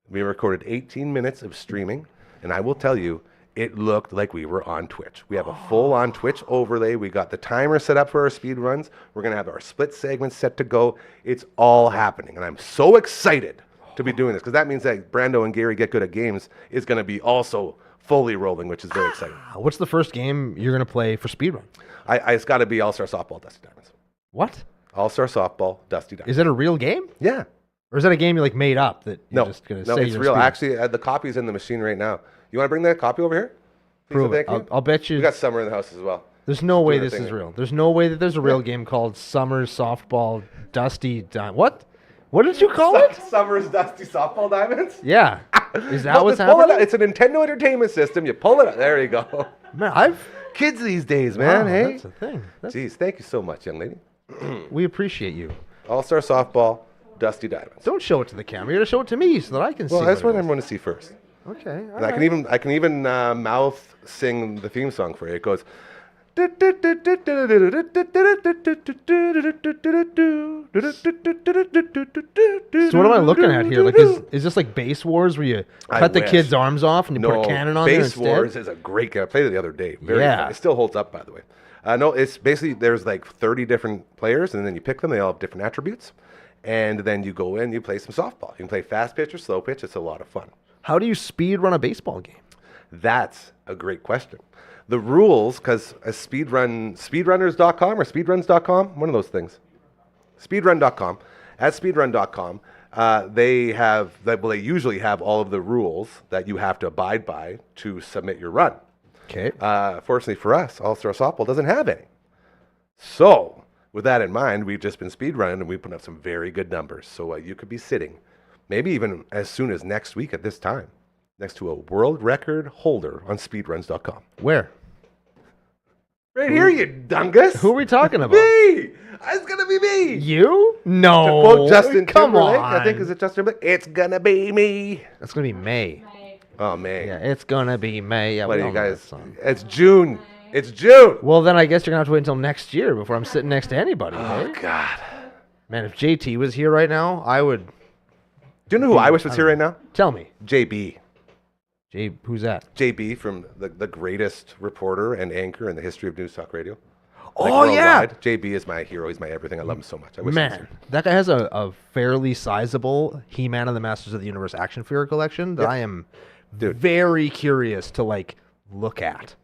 We recorded 18 minutes of streaming, and I will tell you, it looked like we were on Twitch. We have a full-on Twitch overlay. We got the timer set up for our speed runs. We're going to have our split segments set to go. It's all happening, and I'm so excited to be doing this because that means that Brando and Gary Get Good at Games is going to be also fully rolling, which is very exciting. What's the first game you're going to play for speedrun? It's got to be All-Star Softball, Dusty Diamonds. What? All-Star Softball, Dusty Diamonds. Is it a real game? Yeah. Or is that a game you like made up that you're No, just going to no, say it's you're real. speedrun? Actually, the copy's in the machine right now. You want to bring that copy over here? Please Prove and it. thank you? I'll bet you. We got Summer in the house as well. There's no way doing a this thing is here. real. There's no way that there's a real game called Summer Softball Dusty What? What did you call it? Summer's Dusty Softball Diamonds? Yeah. Is that Well, what's just pull it happening? out. It's a Nintendo Entertainment System. You pull it out. There you go. Man, Kids these days, man. wow, Hey. that's a thing. Jeez, thank you so much, young lady. We appreciate you. All-Star Softball, Dusty Diamonds. Don't show it to the camera. You gotta show it to me so that I can see. Well, that's what what it everyone to see first. is. Okay. And I can even mouth sing the theme song for you. It goes. So what am I looking at here? Like, is this like Base Wars where you I cut the wish. kid's arms off and you put a cannon on there Base instead? Wars is a great game. I played it the other day. Very Yeah. fun. It still holds up, by the way. No, it's basically there's like 30 different players, and then you pick them. They all have different attributes, and then you go in, you play some softball. You can play fast pitch or slow pitch. It's a lot of fun. How do you speed run a baseball game? That's a great question. The rules, because speedrunners.com or speedruns.com, one of those things. Speedrun.com. At speedrun.com, they usually have all of the rules that you have to abide by to submit your run. Okay. Fortunately for us, All-Star Softball doesn't have any. So, with that in mind, we've just been speedrunning and we put up some very good numbers. So you could be sitting, maybe even as soon as next week at this time, next to a world record holder on speedruns.com. Where? Right here, you dungus. Who are we talking about? Me. It's gonna be me. You? To No. quote Justin Come Timberlake, on. I think is it Justin Timberlake? It's gonna be me. That's gonna be May. Oh man. Yeah, it's gonna be May. Yeah, What we do all you know that guys? song. It's June. It's June. Well, then I guess you're gonna have to wait until next year before I'm sitting next to anybody. Oh hey? God. Man, if JT was here right now, I would Do you know who I wish was here right now? tell me. JB. Who's that? JB from the greatest reporter and anchor in the history of News Talk Radio. Oh, yeah. worldwide. JB is my hero. He's my everything. I love him so much. I wish he was Man, here. that guy has a fairly sizable He-Man and the Masters of the Universe action figure collection that I am very curious to like look at.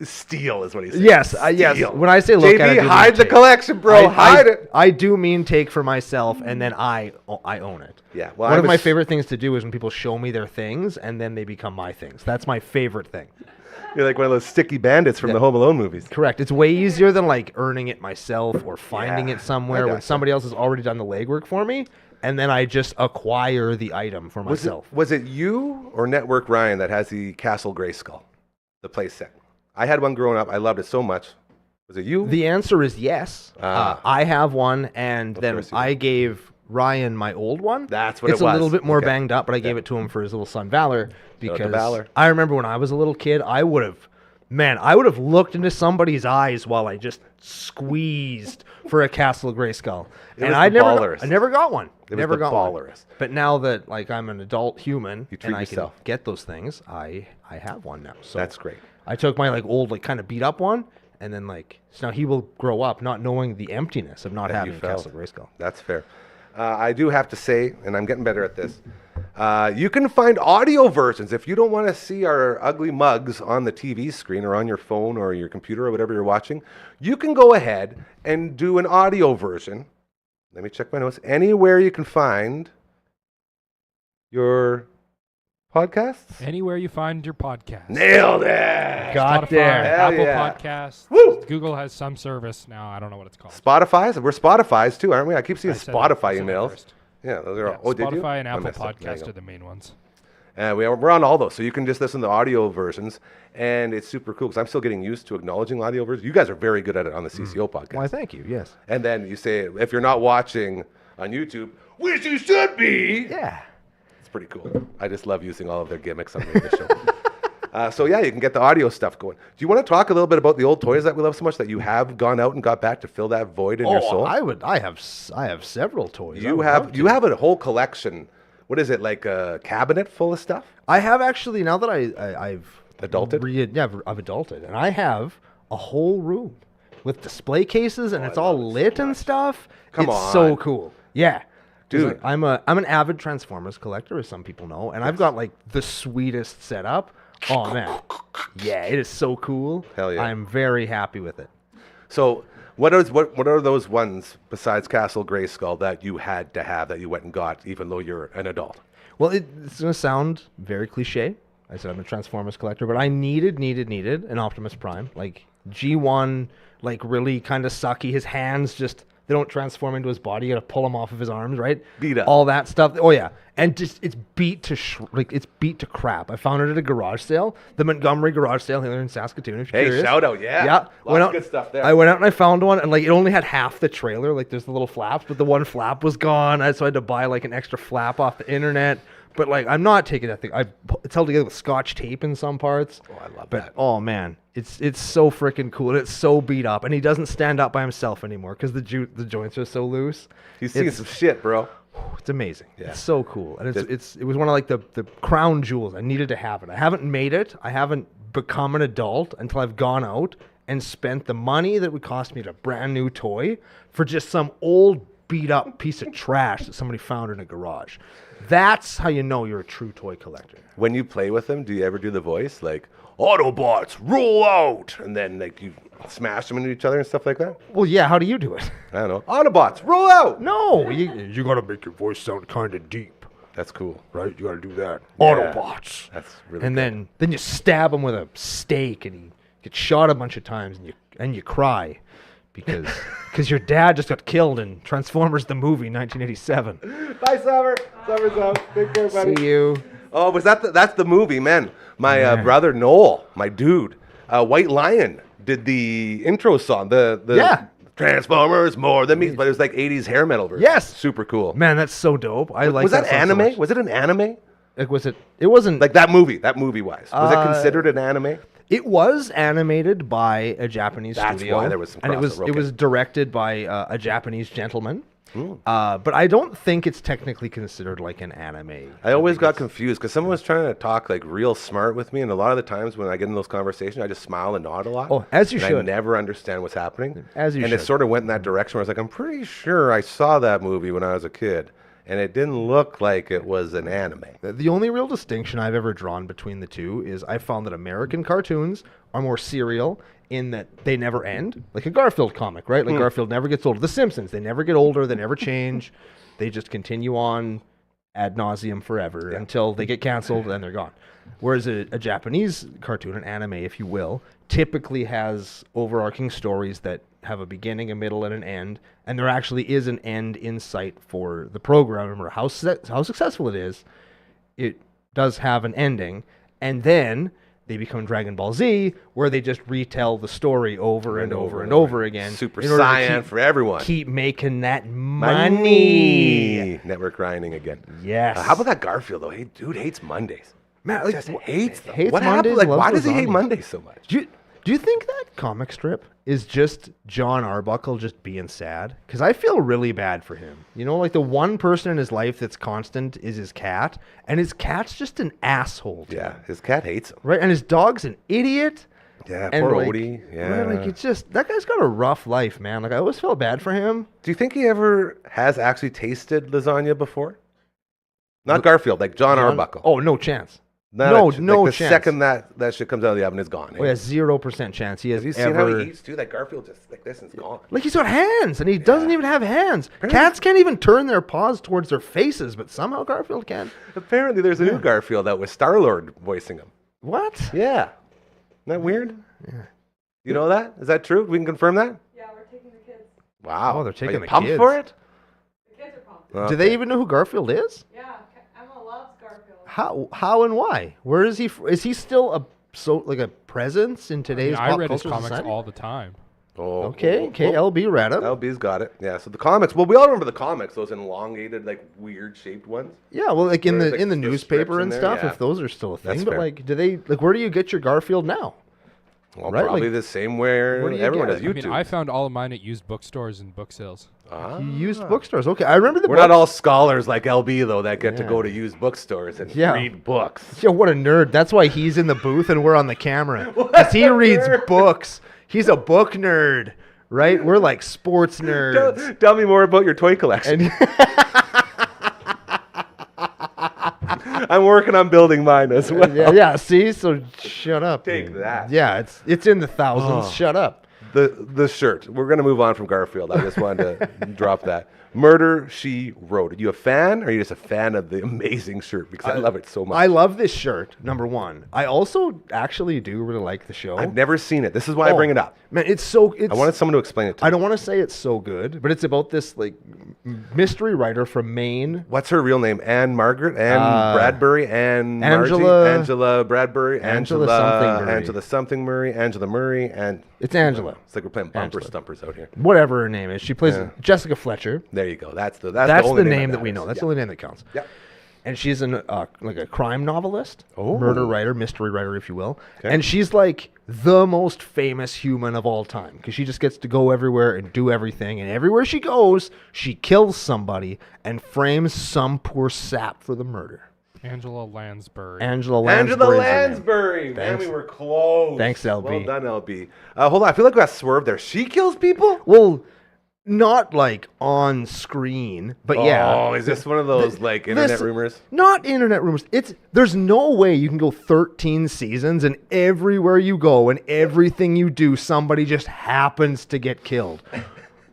Steal is what he said. Yes, yes. When I say look JB, at it, I do hide mean the take. collection, bro. Hide it. I do mean take for myself, and then I own it. Yeah. Well, One of my favorite things to do is when people show me their things, and then they become my things. That's my favorite thing. You're like one of those sticky bandits from the Home Alone movies. Correct. It's way easier than like earning it myself or finding it somewhere when gotcha. somebody else has already done the legwork for me, and then I just acquire the item for myself. Was it you or Network Ryan that has the Castle Grayskull, the play set? I had one growing up. I loved it so much. Was it you? The answer is yes. I have one, and then course you I gave Ryan my old one. That's what it's it was. a little bit more Okay. banged up, but I gave it to him for his little son Valor Shout out to because Valor. I remember when I was a little kid, I would have looked into somebody's eyes while I just squeezed for a Castle Grayskull, It and was I the never ballerist. I never got one. It was Never the got one. ballerist. But now that like I'm an adult human You treat and I yourself. can get those things, I have one now. So That's great. I took my like old like kind of beat up one, and then like so now he will grow up not knowing the emptiness of not That you having a felt. Castle Grayskull. That's fair. I do have to say, and I'm getting better at this, you can find audio versions. If you don't want to see our ugly mugs on the TV screen or on your phone or your computer or whatever you're watching, you can go ahead and do an audio version. Let me check my notes. Anywhere you can find your podcasts. Anywhere you find your podcast. Nailed it! Got Spotify, there. Hell Apple yeah. Podcasts. Woo! Google has some service now. I don't know what it's called. Spotify's? We're Spotify's too, aren't we? I keep seeing I said Spotify it emails. first. Yeah, those are Yeah, all. Oh, did you? Spotify and I Apple missed it. There you Podcast go. are the main ones. We're on all those, so you can just listen to audio versions, and it's super cool because I'm still getting used to acknowledging audio versions. You guys are very good at it on the CCO podcast. Why, thank you. Yes. And then you say, if you're not watching on YouTube, which you should be, Yeah. it's pretty cool. I just love using all of their gimmicks on the show. So yeah, you can get the audio stuff going. Do you want to talk a little bit about the old toys that we love so much that you have gone out and got back to fill that void in your soul? I have several toys. I You would have love you to. have a whole collection. What is it, like a cabinet full of stuff? I have actually now that I've Adulted? I've adulted, and I have a whole room with display cases, and it's all lit and stuff. Come it's so on. cool. Yeah. 'Cause, Dude. like, I'm an avid Transformers collector, as some people know, and I've got like the sweetest setup. Oh man, yeah, it is so cool. Hell yeah. I'm very happy with it. So what are those ones besides Castle Grayskull that you had to have that you went and got even though you're an adult? Well, it's going to sound very cliche. I said I'm a Transformers collector, but I needed an Optimus Prime. Like G1, like really kind of sucky. His hands just, they don't transform into his body. You got to pull him off of his arms, right? Beat up. All that stuff. Oh, yeah. And just, it's beat to crap. I found it at a garage sale, the Montgomery garage sale here in Saskatoon. If you're Hey, curious. shout out, yeah. Yeah. Lots Went of out- good stuff there. I went out and I found one, and like it only had half the trailer. Like there's the little flaps, but the one flap was gone. So I had to buy like an extra flap off the internet. But like I'm not taking that thing. It's held together with Scotch tape in some parts. Oh, I love But that. oh man, it's so freaking cool. And it's so beat up, and he doesn't stand up by himself anymore because the joints are so loose. He's seen some shit, bro. It's amazing. Yeah. It's so cool, and Just- it was one of like the crown jewels. I needed to have it. I haven't made it. I haven't become an adult until I've gone out and spent the money that would cost me a brand new toy for just some old beat up piece of trash that somebody found in a garage. That's how you know you're a true toy collector. When you play with them, do you ever do the voice like Autobots roll out, and then like you smash them into each other and stuff like that? Well, yeah. How do you do it? I don't know. Autobots roll out. No, you got to make your voice sound kind of deep, That's cool. right? You got to do that. Yeah. Autobots. That's really And good. then you stab him with a stake, and he gets shot a bunch of times, and you cry because your dad just got killed in Transformers the movie 1987. Bye, Summer. Summer's out. Take care, buddy. See you. Oh, that's the movie, man. My brother Noel, my dude, White Lion, did the intro song. The Yeah. Transformers more than me, but it was like 80s hair metal version. Yes. Super cool. Man, that's so dope. I like. Was that song so anime? much. Was it an anime? Like, was it? It wasn't. Like that movie wise. Was it considered an anime? It was animated by a Japanese That's studio. why there was some and it crossover, was okay. directed by a Japanese gentleman But I don't think it's technically considered like an anime. I always got confused because someone was trying to talk like real smart with me, and a lot of the times when I get in those conversations, I just smile and nod a lot. Oh, as you and should. I never understand what's happening. As you and should. it sort of went in that direction where I was like, I'm pretty sure I saw that movie when I was a kid, and it didn't look like it was an anime. The only real distinction I've ever drawn between the two is I found that American cartoons are more serial in that they never end, like a Garfield comic, right? Like Garfield never gets older. The Simpsons, they never get older, they never change. They just continue on ad nauseum forever until they get canceled and they're gone. Whereas a Japanese cartoon, an anime, if you will, typically has overarching stories that have a beginning, a middle, and an end, and there actually is an end in sight for the program. Remember how successful it is, it does have an ending, and then they become Dragon Ball Z, where they just retell the story over and over and over again. Super Saiyan for everyone. Keep making that money. Network grinding again. Yes. How about that Garfield though? Hey, dude hates Mondays. Man, like, Just hates them. hates What Mondays, happened? Like, loves why does he hate lasagna. Mondays so much? Do you think that comic strip is just John Arbuckle just being sad? Because I feel really bad for him. You know, like the one person in his life that's constant is his cat, and his cat's just an asshole. To him, His cat hates him. right? And his dog's an idiot. Yeah, And poor like, Odie. Yeah. right, like it's just that guy's got a rough life, man. Like I always felt bad for him. Do you think he ever has actually tasted lasagna before? Not Garfield, like John Arbuckle. Oh, no chance. No no the chance. second that shit comes out of the oven, it's gone. Oh yeah, 0% chance he has Have you seen ever. how he eats too? Like Garfield just like this and it's gone. Like he's got hands, and he doesn't even have hands. Cats can't even turn their paws towards their faces, but somehow Garfield can. Apparently, there's a new Garfield that was Star-Lord voicing him. What? Yeah. Isn't that weird? Yeah. You know that? Is that true? We can confirm that? Yeah, we're taking the kids. Wow. Oh, they're taking Are you the pumped kids. for it? The kids are pumped. Do they even know who Garfield is? Yeah, Emma loves Garfield. How and why? Where is he? Is he still a presence in today's I pop read his culture comics society? all the time. Oh, Okay, LB read him. LB's got it. Yeah. So the comics. Well, we all remember the comics. Those elongated, like weird shaped ones. Yeah, well, like in There's, the like, in the the newspaper strips in and there, stuff, yeah. if those are still a thing. That's But fair. like, do they like where do you get your Garfield now? Well, Right, probably like, the same where where do you everyone get does it? YouTube. I mean, I found all of mine at used bookstores and book sales. You used bookstores. Okay, I remember the. We're not books- all scholars like LB though that get to Yeah. go to used bookstores and Yeah. read books. Yeah, what a nerd. That's why he's in the booth and we're on the camera. Because he reads books. He's a book nerd, right? We're like sports nerds. Tell me more about your toy collection. And I'm working on building mine as well. yeah, see? So shut up. Take dude. that. Yeah, it's in the thousands. Oh. Shut up. The shirt. We're gonna move on from Garfield. I just wanted to drop that. Murder, She Wrote. Are you a fan, or are you just a fan of the amazing shirt? Because I love it so much. I love this shirt, number one. I also actually do really like the show. I've never seen it. This is why I bring it up. Man, it's so. It's, I wanted someone to explain it to me. I don't want to say it's so good, but it's about this like mystery writer from Maine. What's her real name? Anne Margaret? Anne Bradbury? Anne Angela- Margie? Angela Bradbury? Angela something Murray. Angela something Murray? Angela Murray? And It's Angela. it's like we're playing bumper Angela. stumpers out here. Whatever her name is. She plays Jessica Fletcher. There you go. That's the That's only the name that we matters. know. That's Yeah. the only name that counts. Yep. And she's an like a crime novelist, Oh. murder writer, mystery writer, if you will. And she's like the most famous human of all time because she just gets to go everywhere and do everything. And everywhere she goes, she kills somebody and frames some poor sap for the murder. Angela Lansbury. Angela Lansbury. Angela is her name. Lansbury. Man, Thanks. we were close. Thanks, LB. Well done, LB. Hold on. I feel like we got swerved there. She kills people? Well, not like on screen, but yeah. Oh, is this one of those like internet rumors? Not internet rumors. There's no way you can go 13 seasons and everywhere you go and everything you do, somebody just happens to get killed.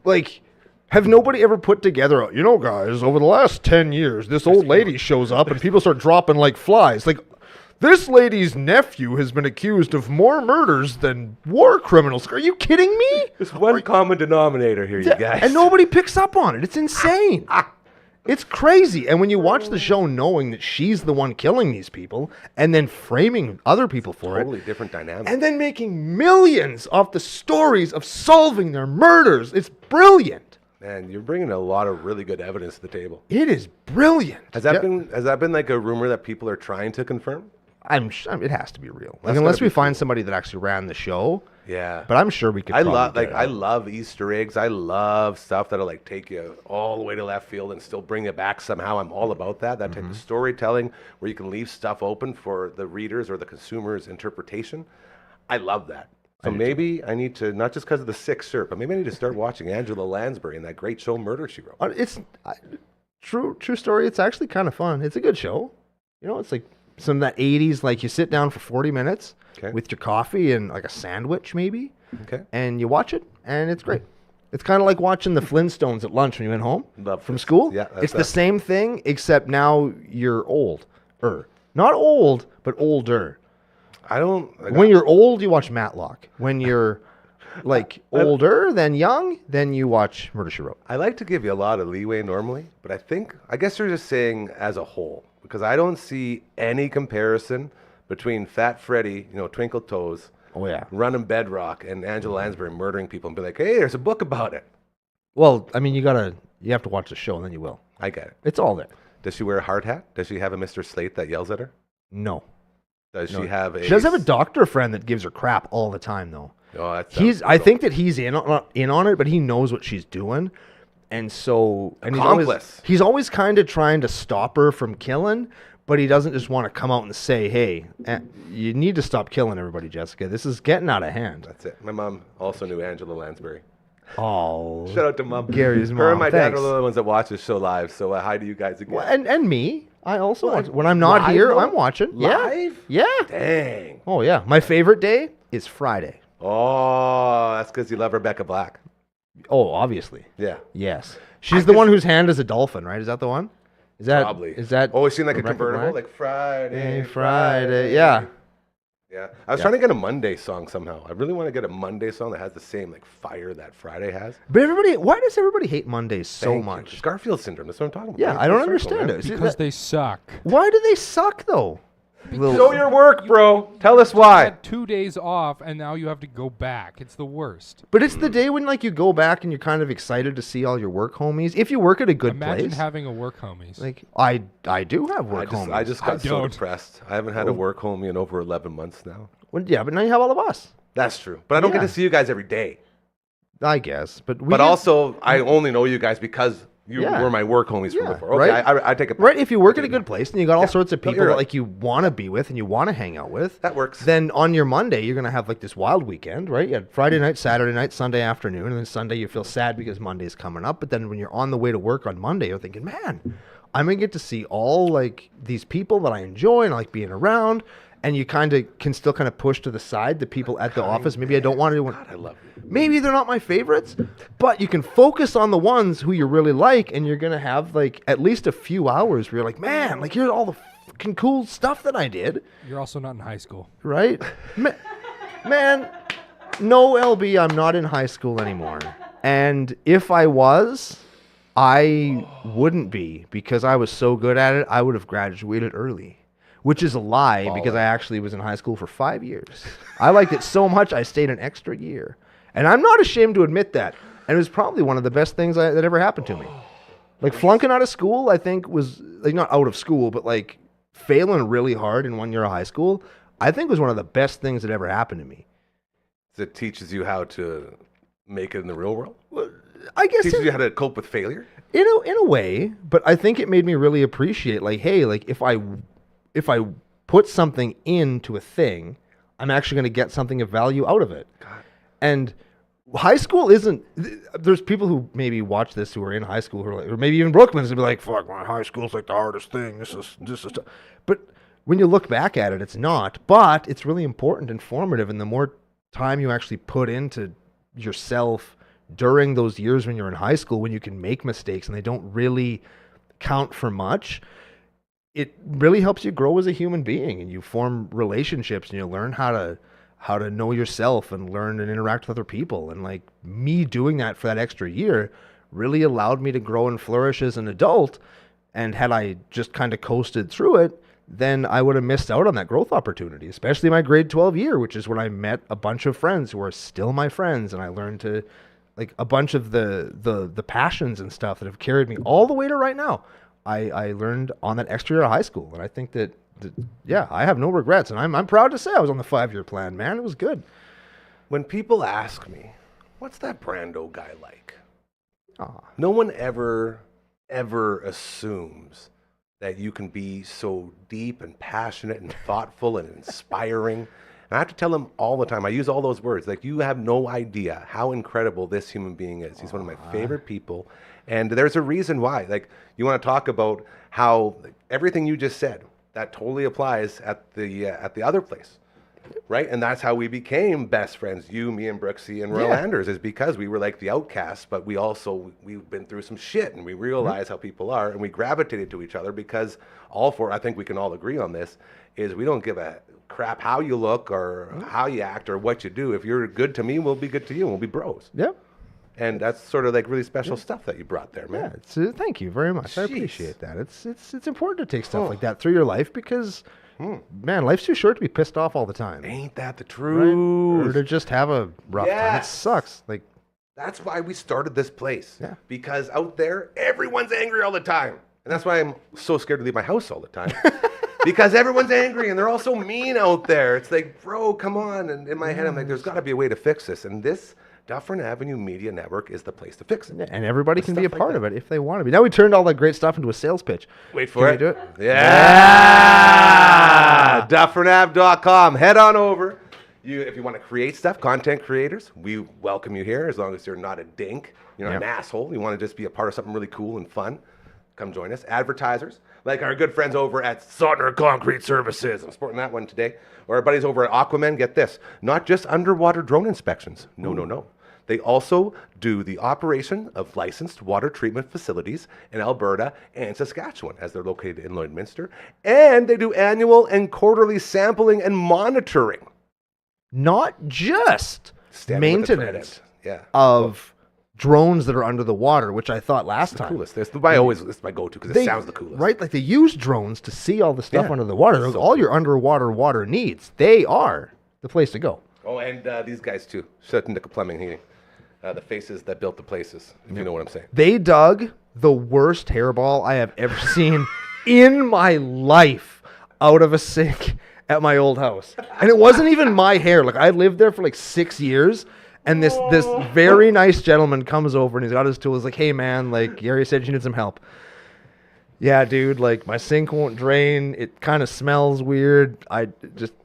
Like, have nobody ever put together, you know, guys, over the last 10 years, this old lady shows up and people start dropping like flies. Like, this lady's nephew has been accused of more murders than war criminals. Are you kidding me? There's one common denominator here, you guys. And nobody picks up on it. It's insane. It's crazy. And when you watch the show knowing that she's the one killing these people and then framing other people for Totally it different dynamic. and then making millions off the stories of solving their murders, it's brilliant. Man, you're bringing a lot of really good evidence to the table. It is brilliant. Has that been like a rumor that people are trying to confirm? It has to be real. Like, That's unless gotta we be find cool. somebody that actually ran the show. Yeah. But I'm sure we could. I probably love get it I out. love Easter eggs. I love stuff that'll like take you all the way to left field and still bring it back somehow. I'm all about that. That type of storytelling where you can leave stuff open for the readers or the consumer's interpretation. I love that. So maybe I need to, not just because of the sick shirt, but maybe I need to start watching Angela Lansbury and that great show Murder, She Wrote. It's true story. It's actually kind of fun. It's a good show. You know, it's like some of that 80s, like you sit down for 40 minutes Okay. with your coffee and like a sandwich maybe, Okay. and you watch it, and it's great. It's kind of like watching the Flintstones at lunch when you went home Love from Flintstones. school. Yeah, It's the same thing, except now you're old. Not old, but older. When you're old, you watch Matlock. When you're like older than young, then you watch Murder, She Wrote. I like to give you a lot of leeway normally, but I guess you're just saying as a whole, because I don't see any comparison between Fat Freddy, Twinkle Toes, Oh, yeah. running Bedrock, and Angela Lansbury murdering people and be like, hey, there's a book about it. Well, I mean, you have to watch the show, and then you will. I get it. It's all there. Does she wear a hard hat? Does she have a Mr. Slate that yells at her? No. Does No. she have a... She does have a doctor friend that gives her crap all the time, though. Oh, that I think that he's in on it, but he knows what she's doing, and so Accomplice. he's always kind of trying to stop her from killing, but he doesn't just want to come out and say, "Hey, you need to stop killing everybody, Jessica. This is getting out of hand." That's it. My mom also knew Angela Lansbury. Oh, Shout out to Mom. Gary's mom. Her and my dad Thanks. are the only ones that watch this show live, so hi to you guys again. Well, and me. I also watch. When I'm not live, here, though? I'm watching. Live? Yeah. Dang. Oh yeah. My favorite day is Friday. Oh, that's because you love Rebecca Black. Oh, obviously. Yeah. Yes. She's the one whose hand is a dolphin, right? Is that the one? Is that Probably. Is that? Oh, is she in like a Rebecca convertible? Black? Like Friday. Friday. Yeah. Yeah. I was trying to get a Monday song somehow. I really want to get a Monday song that has the same like fire that Friday has. But why does everybody hate Mondays so Thank you. much? It's Garfield syndrome. That's what I'm talking about. Yeah, Right I don't full circle, understand man. it. Is Because that- they suck. Why do they suck though? Show your work, bro. Tell us You why. had 2 days off, and now you have to go back. It's the worst. But it's the day when like you go back and you're kind of excited to see all your work homies. If you work at a good Imagine place, having a work homies. like I do have work homies. I just got so don't. depressed. I haven't had a work homie in over 11 months now. Well, yeah, but now you have all of us. That's true. But I don't get Yeah. to see you guys every day. I guess, but But also, I only know you guys because you Yeah. were my work homies from Yeah, before. Okay, right? I take it back. right. If you work at a good place and you got all sorts of No, people you're that right. like you want to be with and you want to hang out with, That works. then on your Monday you're gonna have like this wild weekend, right? You had Friday night, Saturday night, Sunday afternoon, and then Sunday you feel sad because Monday's coming up. But then when you're on the way to work on Monday, you're thinking, man, I'm gonna get to see all like these people that I enjoy and I like being around. And you kind of can still kind of push to the side the people at the office. Maybe I don't want to. God, I love you. Maybe they're not my favorites, but you can focus on the ones who you really like, and you're gonna have like at least a few hours where you're like, man, like here's all the fucking cool stuff that I did, You're also not in high school. right? Man, no, LB, I'm not in high school anymore, and if I was, I wouldn't be because I was so good at it. I would have graduated early. Which is a lie because I actually was in high school for 5 years. I liked it so much I stayed an extra year. And I'm not ashamed to admit that. And it was probably one of the best things that ever happened to me. Like flunking out of school, I think was like not out of school, but like failing really hard in 1 year of high school, I think was one of the best things that ever happened to me. It teaches you how to make it in the real world. Well, I guess Teaches you how to cope with failure. in a way, but I think it made me really appreciate like, hey, like if I put something into a thing, I'm actually going to get something of value out of it. God. And high school isn't. There's people who maybe watch this who are in high school who are like, or maybe even Brooklyn's and be like, "Fuck, my high school's like the hardest thing. This is." But when you look back at it, it's not. But it's really important and formative. And the more time you actually put into yourself during those years when you're in high school, when you can make mistakes and they don't really count for much, it really helps you grow as a human being, and you form relationships and you learn how to know yourself and learn and interact with other people. And like me doing that for that extra year really allowed me to grow and flourish as an adult. And had I just kind of coasted through it, then I would have missed out on that growth opportunity, especially my grade 12 year, which is when I met a bunch of friends who are still my friends. And I learned to like a bunch of the passions and stuff that have carried me all the way to right now. I learned on that extra year of high school. And I think that yeah, I have no regrets, and I'm proud to say I was on the 5-year plan, man. It was good. When people ask me, what's that Brando guy like? Aw. No one ever assumes that you can be so deep and passionate and thoughtful and inspiring. And I have to tell them all the time, I use all those words, like, you have no idea how incredible this human being is. He's one of my favorite people. And there's a reason why. Like, you want to talk about how everything you just said, that totally applies at the other place. Right? And that's how we became best friends, you, me, and Brooksy and Royal Anders, is because we were like the outcasts, but we've been through some shit, and we realize how people are, and we gravitated to each other because I think we can all agree on this, is we don't give a crap how you look or how you act or what you do. If you're good to me, we'll be good to you, and we'll be bros. Yep. And that's sort of like really special stuff that you brought there, man. Yeah, thank you very much. I appreciate that. It's important to take stuff like that through your life because, man, life's too short to be pissed off all the time. Ain't that the Right? truth? Or to just have a rough time. It Yes. sucks. Like, That's why we started this place. Yeah. Because out there, everyone's angry all the time. And that's why I'm so scared to leave my house all the time. Because everyone's angry and they're all so mean out there. It's like, bro, come on. And in my head, I'm like, there's got to be a way to fix this. And this Dufferin Avenue Media Network is the place to fix it. and everybody can be a stuff like part that. of it if they want to be. Now we turned all that great stuff into a sales pitch. Wait for Can it. we do it? Yeah. DufferinAve.com. Head on over. If you want to create stuff, content creators, we welcome you here as long as you're not a dink. You're not an asshole. You want to just be a part of something really cool and fun. Come join us. Advertisers, like our good friends over at Sotner Concrete Services. I'm sporting that one today. Or our buddies over at Aquaman, get this. Not just underwater drone inspections. No. They also do the operation of licensed water treatment facilities in Alberta and Saskatchewan, as they're located in Lloydminster. And they do annual and quarterly sampling and monitoring. Not just Standing with the maintenance thread end. Yeah. of drones that are under the water, which I thought last time. Coolest. This is my go-to because it sounds the coolest. Right? Like they use drones to see all the stuff Yeah. under the water. So All your underwater water needs. They are the place to go. Oh, and these guys too. Shout out to Nickel Plumbing Heating. The faces that built the places, if you know what I'm saying. They dug the worst hairball I have ever seen in my life out of a sink at my old house. And it wasn't even my hair. Like I lived there for like 6 years. And this very nice gentleman comes over and he's got his tool. He's like, hey man, like Gary said you need some help. Yeah, dude, like my sink won't drain. It kind of smells weird.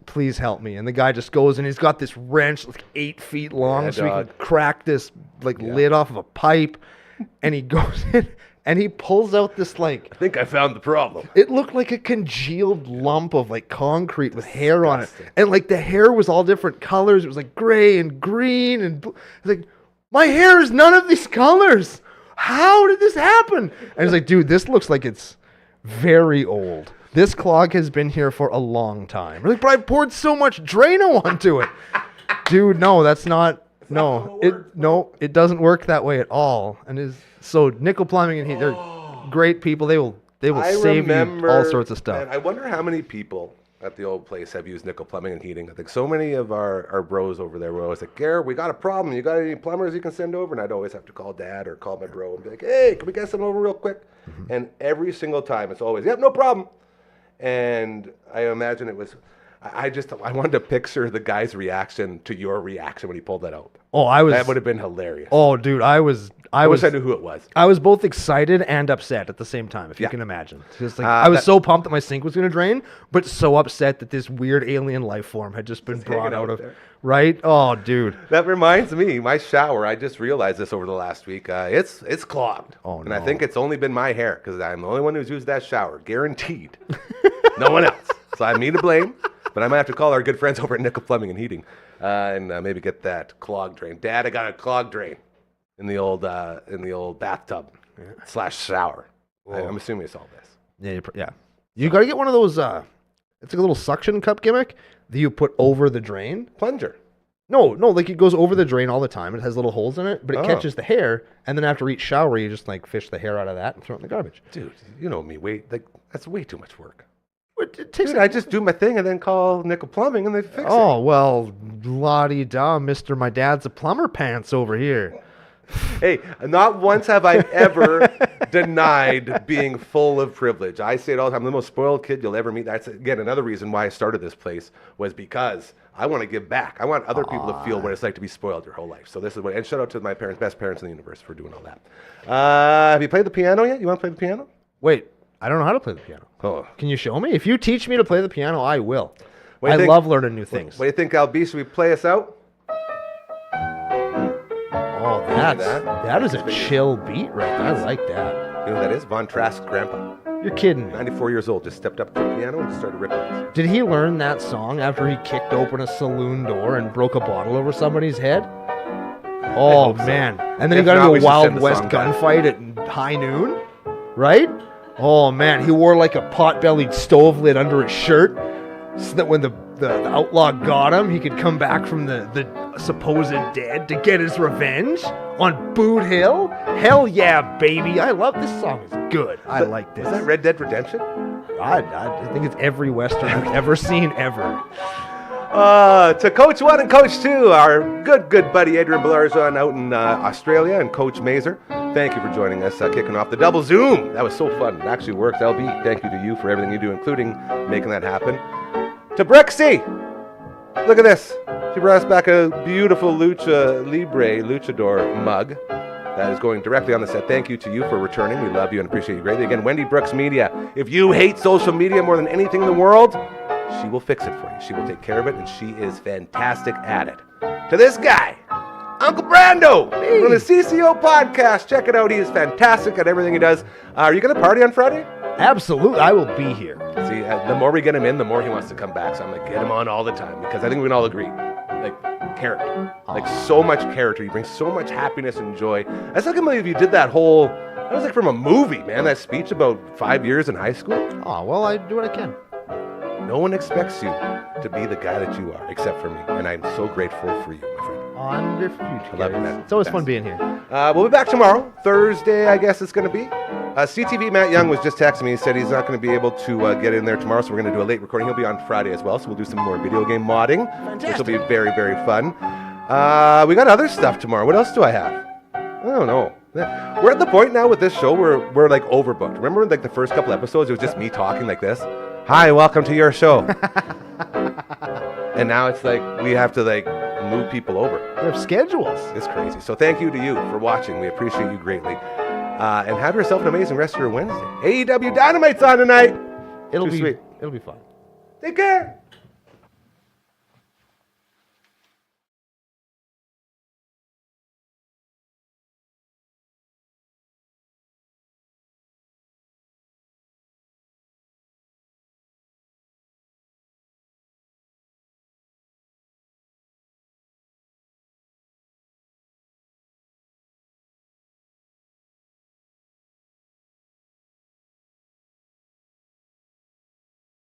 Please help me. And the guy just goes and he's got this wrench like 8 feet long, Yeah, so he dog. can crack this lid off of a pipe. And he goes in and he pulls out this like, I think I found the problem. it looked like a congealed lump of like concrete with hair on it. And like the hair was all different colors. It was like gray and green and blue. It's like, my hair is none of these colors. How did this happen? And he's like, dude, this looks like it's very old. This clog has been here for a long time. We're like, but I poured so much Drano onto it. Dude, no, that's not. No, it doesn't work that way at all. And so Nickel Plumbing and they're great people. They will save you all sorts of stuff. Man, I wonder how many people at the old place have used Nickel Plumbing and Heating. I think so many of our bros over there were always like, Gare, we got a problem. You got any plumbers you can send over? And I'd always have to call Dad or call my bro and be like, hey, can we get someone over real quick? And every single time it's always, yep, no problem. And I imagine it was, I wanted to picture the guy's reaction to your reaction when he pulled that out. Oh, That would have been hilarious. Oh, dude, I wish I knew who it was. I was both excited and upset at the same time, if you can imagine. Just like I was so pumped that my sink was going to drain, but so upset that this weird alien life form had just been brought hanging out out of. there. Right? Oh, dude. That reminds me, my shower, I just realized this over the last week. It's clogged. Oh, And I no. think it's only been my hair because I'm the only one who's used that shower. Guaranteed. No one else. So I'm me to blame. But I might have to call our good friends over at Nickel Plumbing and Heating and maybe get that clog drain. Dad, I got a clog drain in the old bathtub / shower. I'm assuming it's all this. Yeah. You got to get one of those, it's like a little suction cup gimmick that you put over the drain. Plunger. No, like it goes over the drain all the time. It has little holes in it, but it catches the hair, and then after each shower, you just like fish the hair out of that and throw it in the garbage. Dude, you know me. That's way too much work. It takes Dude, I just do my thing and then call Nickel Plumbing and they fix it. Oh, well, la-di-da, Mr. My Dad's a Plumber Pants over here. Hey, not once have I ever denied being full of privilege. I say it all the time, I'm the most spoiled kid you'll ever meet. That's, again, another reason why I started this place was because I want to give back. I want other people to feel what it's like to be spoiled your whole life. So this is what, and shout out to my parents, best parents in the universe for doing all that. Have you played the piano yet? You want to play the piano? Wait, I don't know how to play the piano. Oh. Can you show me? If you teach me to play the piano, I will. What do you think? Love learning new things. What do you think, Albie? Should we play us out? Oh, that is a chill beat right there. I like that. You know who that is? Von Trask's grandpa. You're kidding me. 94 years old, just stepped up to the piano and just started ripping it. Did he learn that song after he kicked open a saloon door and broke a bottle over somebody's head? Oh, hope so. man. And then If he got not, we into a should Wild send the West song back. gunfight at high noon, right? Oh, man. He wore like a pot-bellied stove lid under his shirt so that when the outlaw got him, he could come back from the supposed dead to get his revenge on Boot Hill. Hell yeah, baby. I love this song. It's good. I like this. Is that Red Dead Redemption? I think it's every Western I've ever seen ever. To Coach 1 and Coach 2, our good buddy Adrian Balarzon out in Australia, and Coach Mazer, thank you for joining us, kicking off the double Zoom. That was so fun. It actually worked. LB, thank you to you for everything you do, including making that happen. To Brixie, look at this. She brought us back a beautiful luchador mug that is going directly on the set. Thank you to you for returning. We love you and appreciate you greatly. Again, Wendy Brooks Media. If you hate social media more than anything in the world, she will fix it for you. She will take care of it, and she is fantastic at it. To this guy, Uncle Brando, from the CCO podcast. Check it out. He is fantastic at everything he does. Are you going to party on Friday? Absolutely. I will be here. See, the more we get him in, the more he wants to come back. So I'm like, get him on all the time, because I think we can all agree. Like, character. Like, so much character. He brings so much happiness and joy. I still can't believe you did that whole, that was like from a movie, man, that speech about 5 years in high school. Oh, well, I do what I can. No one expects you to be the guy that you are, except for me. And I'm so grateful for you, my friend. On your future. I love you, man. It's always fun being here. We'll be back tomorrow. Thursday, I guess it's going to be. CTV Matt Young was just texting me. He said he's not going to be able to get in there tomorrow, so we're going to do a late recording. He'll be on Friday as well, so we'll do some more video game modding, which will be very, very fun. We got other stuff tomorrow. What else do I have? I don't know. We're at the point now with this show where we're like overbooked. Remember like the first couple episodes, it was just me talking like this? Hi, welcome to your show. And now it's like we have to like move people over. We have schedules. It's crazy. So thank you to you for watching. We appreciate you greatly. And have yourself an amazing rest of your Wednesday. AEW Dynamite's on tonight. It'll Too be sweet. It'll be fun. Take care.